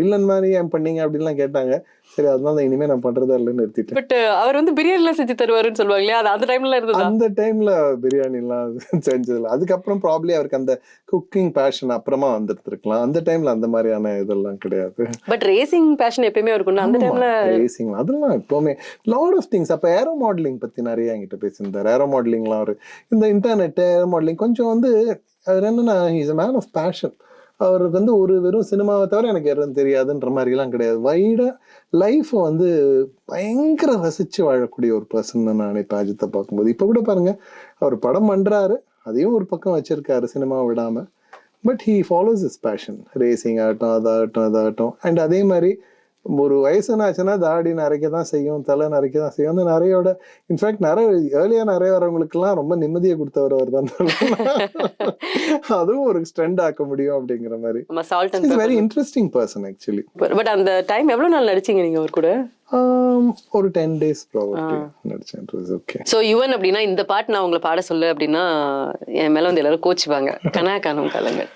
Speaker 1: வில்லன் மாதிரி ஏன் பண்ணீங்க அப்படின்லாம் கேட்டாங்க. சரி, அதனால இனிமேல் நான் பண்றதா இல்லைன்னு நிறுத்திட்டேன்.
Speaker 2: பட் அவர் வந்து பிரியாணி எல்லாம் செஞ்சு தருவாருன்னு சொல்லுவாங்க இல்லையா, அது அந்த டைம்ல இருந்தது.
Speaker 1: அந்த டைம்ல பிரியாணி எல்லாம் செஞ்சதில்ல. அதுக்கப்புறம் ப்ராப்ளி அவருக்கு அந்த குக்கிங் பேஷன் அப்புறமா வந்துட்டு இருக்கலாம். அந்த டைம்ல அந்த மாதிரியான இதெல்லாம் கிடையாது.
Speaker 2: பட் ரேசிங் பேஷன் எப்பயுமே இருக்கும் அந்த டைம்ல. ரேசிங்
Speaker 1: அதெல்லாம் எப்பவுமே லாட் ஆஃப் திங்ஸ். அப்ப ஏரோ மாடலிங் பத்தி நிறைய என்கிட்ட பேசியிருந்தார். ஏரோ மாடலிங்லாம் ஒரு இந்த இன்டர்நெட் ஏரோ மாடலிங் கொஞ்சம் வந்து அவர் என்னன்னா, is a man of passion. அவருக்கு வந்து ஒரு வெறும் சினிமாவை தவிர எனக்கு எதுவும் தெரியாதுன்ற மாதிரிலாம் கிடையாது. வைடா லைஃப்பை வந்து பயங்கர ரசிச்சு வாழக்கூடிய ஒரு பர்சன் நான் நினைப்பேன் அஜித்தை பார்க்கும்போது. இப்போ கூட பாருங்க, அவர் படம் பண்றாரு, அதையும் ஒரு பக்கம் வச்சிருக்காரு சினிமாவை விடாம. But he follows his passion. Racing ஆகட்டும், அதாகட்டும். அண்ட் அதே மாதிரி ஒரு வயசுனாச்சுன்னா தாடி நிறைக்க தான் செய்யும், தலை நிறைக்க தான் செய்யும். அந்த நிறையோட இன்ஃபேக்ட் நிறைய ஏர்லியா நிறைய வரவங்களுக்குலாம் ரொம்ப நிம்மதியை கொடுத்தவர் அவர் தான். அதுவும் ஒரு ஸ்ட்ரெண்ட் ஆக்க முடியும் அப்படிங்கிற மாதிரி. Very interesting person actually.
Speaker 2: But அந்த டைம் எவ்வளவு நாள் நடிச்சீங்க நீங்க அவர் கூட?
Speaker 1: ஒரு 10 days ப்ராபபிலி நடிச்சேன். ஓகே.
Speaker 2: சோ யுவன் அப்படின்னா இந்த பாட்டு நான் உங்களை பாட சொல்லு அப்படின்னா என் மேல வந்து எல்லாரும் கோச்சுவாங்க. கனா காணும் காலங்கள்.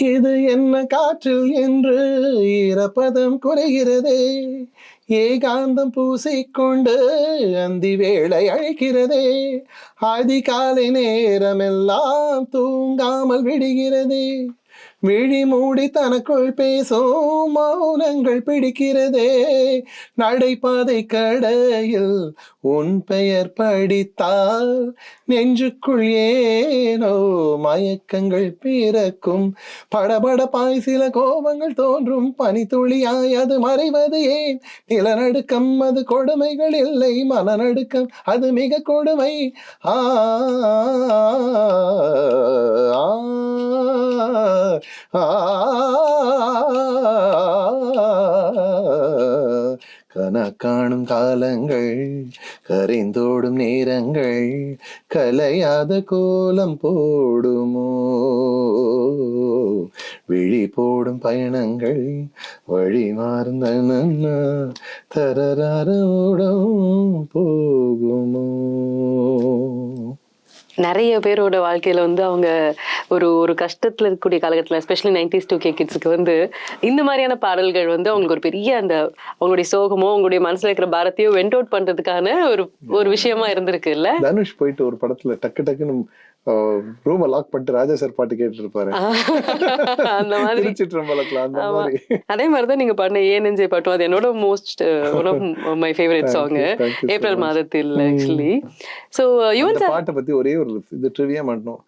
Speaker 1: இது என்ன காற்றில் என்று ஈரப்பதம் குறைகிறதே, ஏகாந்தம் பூசிக்கொண்டு அந்தி வேளை அழைக்கிறதே, அதிகாலை நேரமெல்லாம் தூங்காமல் விடுகிறதே, விழி மூடி தனக்குள் பேசும் மௌனங்கள் பிடிக்கிறதே, நடைபாதை கடையில் உன் பெயர் படித்தால் நெஞ்சுக்குள் ஏனோ மயக்கங்கள் பிறக்கும், படபடப்பாய் சில கோபங்கள் தோன்றும், பனித்துளியாய் அது மறைவது ஏன், நிலநடுக்கம் அது கொடுமைகள் இல்லை, மனநடுக்கம் அது மிக கொடுமை. கன காணும் காலங்கள், கரைந்தோடும் நேரங்கள், கலையாத கோலம் போடுமோ, விழி போடும் பயணங்கள் வழி மாறுந்த தரரோடும் போகுமோ.
Speaker 2: நிறைய பேரோட வாழ்க்கையில வந்து அவங்க ஒரு கஷ்டத்துல இருக்கக்கூடிய காலகட்டத்தில், எஸ்பெஷலி 90s 2K கிட்ஸுக்கு வந்து இந்த மாதிரியான பாடல்கள் வந்து அவங்களுக்கு ஒரு பெரிய அந்த அவங்களுடைய சோகமோ அவங்களுடைய மனசுல இருக்கிற பாரத்தையோ வெண்ட் அவுட் பண்றதுக்கான ஒரு விஷயமா இருந்திருக்கு இல்ல.
Speaker 1: தனுஷ் போயிட்டு ஒரு படத்துல டக்குன்னு ரூம லாக் பண்ணிட்டு ராஜா சார் பாட்டு கேட்டு இருப்பாரு.
Speaker 2: அந்த மாதிரி அதே மாதிரிதான் நீங்க பாடின ஏ நெஞ்சே பாட்டும் அது என்னோட most one of my favourite song April மாதத்தில் ஆக்சுவலி. சோ யுவன் சார்
Speaker 1: பாட்டை பத்தி ஒரே ஒரு இது ட்ரிவியா மாட்டோம்.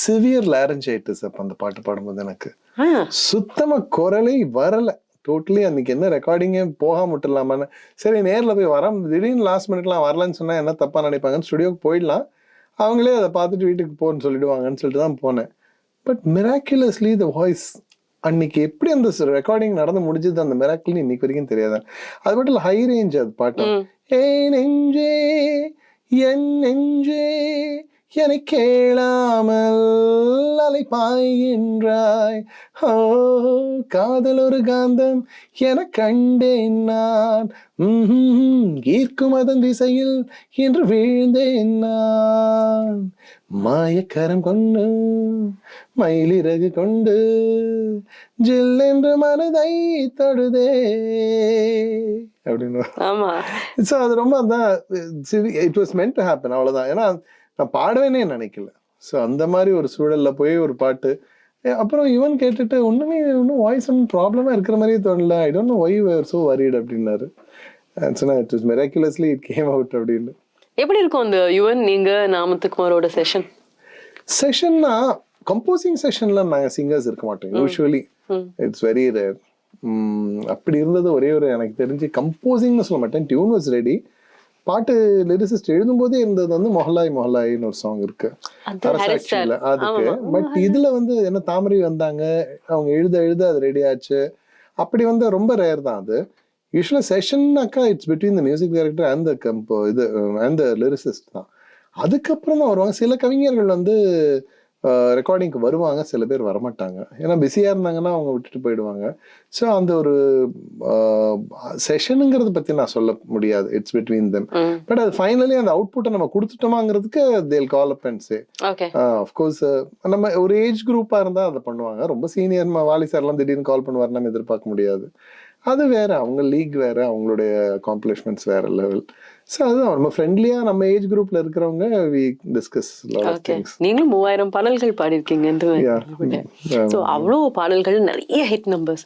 Speaker 1: சிவியர் லாரஞ்சிட்டிஸ் அப்ப அந்த பாட்டு பாடும்போது எனக்கு சுத்தமா குரலை வரல. டோட்டலி அன்னைக்கு என்ன ரெக்கார்டிங்கே போகாம விட்டுலாமான்னு, சரி நேர்ல போய் வர திடீர்னு லாஸ்ட் மினிட்லாம் வரலன்னு சொன்னா என்ன தப்பா நினைப்பாங்கன்னு ஸ்டுடியோக்கு போயிடலாம், அவங்களே அதை பார்த்துட்டு வீட்டுக்கு போன்னு சொல்லிடுவாங்கன்னு சொல்லிட்டு தான் போனேன். பட் மிராக்குலஸ்லி த வாய்ஸ் அன்னைக்கு எப்படி அந்த ரெக்கார்டிங் நடந்து முடிஞ்சது, அந்த மிராக்கிள் இன்னைக்கு வரைக்கும் தெரியாது. அது மட்டும் இல்லை, ஹை ரேஞ்ச் அது பாட்டு. ஏ நெஞ்சே என் நெஞ்சே என்னை கேளாமல் அலைப்பாய்கின்றாய், ஓ காதல் ஒரு காந்தம் என கண்டேன் நான், ஈர்க்கும் அதன் திசையில் என்று வீழ்ந்தேன் நான், மாயக்கரம் கொண்டு மயிலிறகு கொண்டு ஜில் என்று மனதை தொடுதே அப்படின்னு.
Speaker 2: ஆமா.
Speaker 1: ஸோ அது ரொம்ப அதான், it was meant to happen, அவ்வளோதான். ஏன்னா நான் பாடுவேனே நினைக்கல. ஸோ அந்த மாதிரி ஒரு சூழல்ல போய் ஒரு பாட்டு, அப்புறம் இவன் கேட்டுட்டு ஒன்றுமே ஒன்றும் வாய்ஸ் ஒன்றும் ப்ராப்ளமாக இருக்கிற மாதிரியே தோணல, I don't know why we are so worried அப்படின்னாரு. சொன்னா it was miraculously it came out அப்படின்னு.
Speaker 2: எப்படி இருக்கும் அந்த யுவன் நீங்க நாமத்துக்குமாரோட
Speaker 1: செஷன்னா கம்போசிங் செஷன்ல நாங்கள் சிங்கர்ஸ் இருக்க மாட்டோம் யூஸ்வலி, இட்ஸ் வெரி ரேர். அப்படி இருந்தது ஒரே ஒரு, எனக்கு தெரிஞ்சு கம்போசிங்னு சொல்ல மாட்டேன், டியூன் வாஸ் ரெடி, பாட்டு லிரிசிஸ்ட் எழுதும் போதே இருந்தது வந்து மொஹலாய் மொஹலாயின்னு ஒரு சாங் இருக்கு அரசாட்சியில அதுக்கு. பட் இதுல வந்து என்ன தாமரை வந்தாங்க, அவங்க எழுத எழுத அது ரெடி ஆச்சு, அப்படி வந்து ரொம்ப ரேர் தான் அது. யூஸ்வலா செஷன்னாக்கா it's between the music director and the and the lyricist தான். அதுக்கப்புறம் தான் வருவாங்க. சில கவிஞர்கள் வந்து ரெக்கார்டிங்க்கு வருவாங்க, சில பேர் வரமாட்டாங்க, ஏன்னா பிஸியா இருந்தாங்கன்னா அவங்க விட்டுட்டு போயிடுவாங்க. ஸோ அந்த ஒரு செஷனுங்கிறத பத்தி நான் சொல்ல முடியாது, இட்ஸ் பிட்வீன் தெம். பட் அது ஃபைனலி அந்த அவுட்புட்டை நம்ம கொடுத்துட்டோமாங்கிறதுக்கு தேல் கால் அப் அண்ட் சே. ஆஃப்கோர்ஸ் நம்ம ஒரு ஏஜ் குரூப்பா இருந்தா அதை பண்ணுவாங்க. ரொம்ப சீனியர் வாலி சார்லாம் திடீர்னு கால் பண்ணுவார், நம்ம எதிர்பார்க்க முடியாது. அது வேற, அவங்க லீக் வேற, அவங்களுடைய காம்ப்ளிமெண்ட்ஸ் வேற லெவல். ஸோ அதுதான் நம்ம ஃப்ரெண்ட்லியா நம்ம ஏஜ் குரூப்ல இருக்கிறவங்க we discuss lot of things.
Speaker 2: நீங்களும் 3000 பாடல்கள் பாடியிருக்கீங்க. ஸோ அவ்வளோ பாடல்கள், நிறைய ஹிட் நம்பர்ஸ்.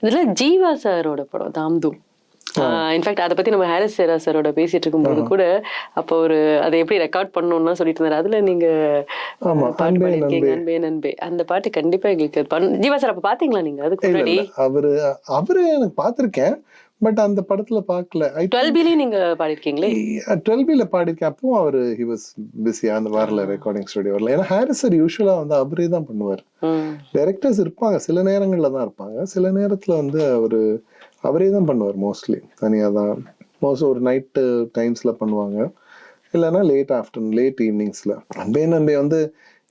Speaker 2: இதுல ஜீவா சாரோட படம் தாம்தூம், இன்ஃபேக்ட் அதை பத்தி நம்ம ஹாரிஸ் ஜெயராஜ் சாரோட பேசிட்டு இருக்கும்போது கூட அப்போ ஒரு அதை எப்படி ரெக்கார்ட் பண்ணணும்னா சொல்லிட்டு இருந்தாரு. அதுல நீங்க பாட்டு பாடிருக்கீங்க, அன்பே நன்பே. அந்த பாட்டு கண்டிப்பா எங்களுக்கு ஜீவா சார் அப்ப பாத்தீங்களா நீங்க? அதுக்கு முன்னாடி
Speaker 1: அவரு எனக்கு பாத்திருக்கேன், பட் அந்த படத்துல பாக்கல.
Speaker 2: 12B நீங்க பாடிருக்கீங்களே?
Speaker 1: 12B பாடிருக்கேன். அப்போ அவரு ஹி வாஸ் பிஸியா, அந்த வரல ரெக்கார்டிங் ஸ்டுடியோ வரல. ஏன்னா ஹாரிஸ் சார் யூஸ்வலா வந்து அவரே தான் பண்ணுவார். டைரக்டர்ஸ் இருப்பாங்க, சில நேரங்கள்ல தான் இருப்பாங்க, சில நேரத்துல வந்து அவரே தான் பண்ணுவார். மோஸ்ட்லி தனியா தான், மோஸ்ட் ஒரு நைட் டைம்ஸ்ல பண்ணுவாங்க, இல்லைன்னா லேட் ஈவினிங்ஸ்ல. அன்பே நன்பே வந்து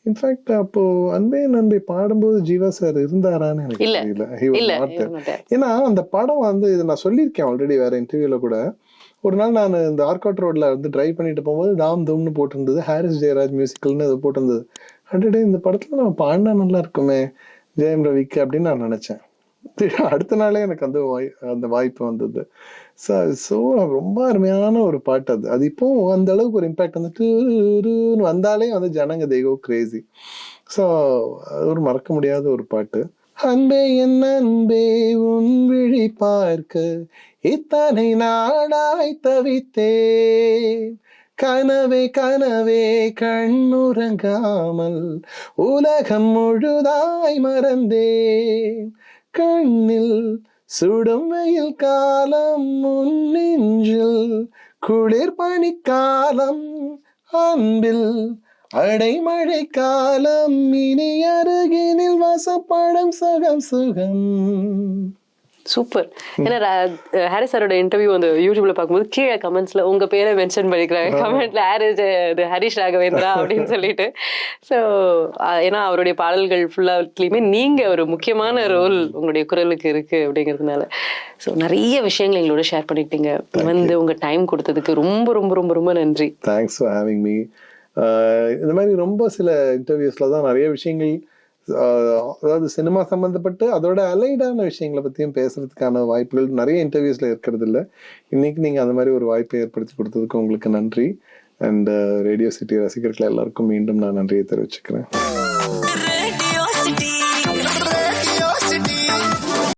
Speaker 1: இன்ஃபேக்ட் அப்போ அன்பே நன்பே பாடும்போது ஜீவா சார் இருந்தாரான்னு எனக்கு தெரியல. ஏன்னா அந்த படம் வந்து இது நான் சொல்லியிருக்கேன் ஆல்ரெடி வேற இன்டர்வியூல கூட. ஒரு நாள் நான் இந்த ஆர்காட் ரோட்ல வந்து டிரைவ் பண்ணிட்டு போகும்போது தாம் தூம்னு போட்டிருந்தது, ஹாரிஸ் ஜெயராஜ் மியூசிக்கல்னு அது போட்டிருந்தது. அடடே இந்த படத்துல நம்ம பாடினா நல்லா இருக்குமே ஜெயம் ரவிக்கு அப்படின்னு நான் நினைச்சேன். அடுத்த நாளே எனக்கு அந்த வாய்ப்பு வந்தது. ஸோ ரொம்ப அருமையான ஒரு பாட்டு அது. அது இப்போ அந்த அளவுக்கு ஒரு இம்பாக்ட் வந்துட்டு வந்தாலே வந்து ஜனங்க they go crazy. ஸோ அது ஒரு மறக்க முடியாத ஒரு பாட்டு. அன்பே என் அன்பே உன் விழி பார்க்க இத்தனை நாடாய் தவித்தேன், கனவே கனவே கண்ணுறங்காமல் உலகம் முழுதாய் மறந்தேன், கண்ணில் சுடும் வெயில் காலம் உன் நெஞ்சில் குளிர் பனிக்காலம், அன்பில் அடைமழை காலம் இனி அருகினில் வசப்படும் சுகம் சுகம்.
Speaker 2: சூப்பர். ஏன்னா ஹாரிஸ் சாரோட இன்டர்வியூ அந்த யூடியூப்ல பார்க்கும்போது கீழே கமெண்ட்ஸ்ல உங்க பேரை மென்ஷன் பண்ணிக்கிறாங்க கமெண்ட்ல, ஹரிஷ் ராகவேந்திரா அப்படின்னு சொல்லிட்டு. ஸோ ஏன்னா அவருடைய பாடல்கள் ஃபுல்லாத்துலயுமே நீங்க ஒரு முக்கியமான ரோல் உங்களுடைய குரலுக்கு இருக்கு அப்படிங்கிறதுனால. ஸோ நிறைய விஷயங்கள் எங்களோட ஷேர் பண்ணிட்டீங்க. வந்து உங்க டைம் கொடுத்ததுக்கு ரொம்ப ரொம்ப ரொம்ப ரொம்ப நன்றி.
Speaker 1: Thanks for having me. இந்த மாதிரி ரொம்ப சில இன்டர்வியூஸ்ல தான் நிறைய விஷயங்கள், அதாவது சினிமா சம்பந்தப்பட்டு அதோட அலைடான விஷயங்களை பத்தியும் பேசுறதுக்கான வாய்ப்புகள் நிறைய இன்டர்வியூஸ்ல இருக்கிறது இல்லை. இன்னைக்கு நீங்க அந்த மாதிரி ஒரு வாய்ப்பை ஏற்படுத்தி கொடுத்ததுக்கு உங்களுக்கு நன்றி. அண்ட் ரேடியோ சிட்டி ரசிகர்கள் எல்லாருக்கும் மீண்டும் நான் நன்றியை தெரிவிச்சுக்கிறேன்.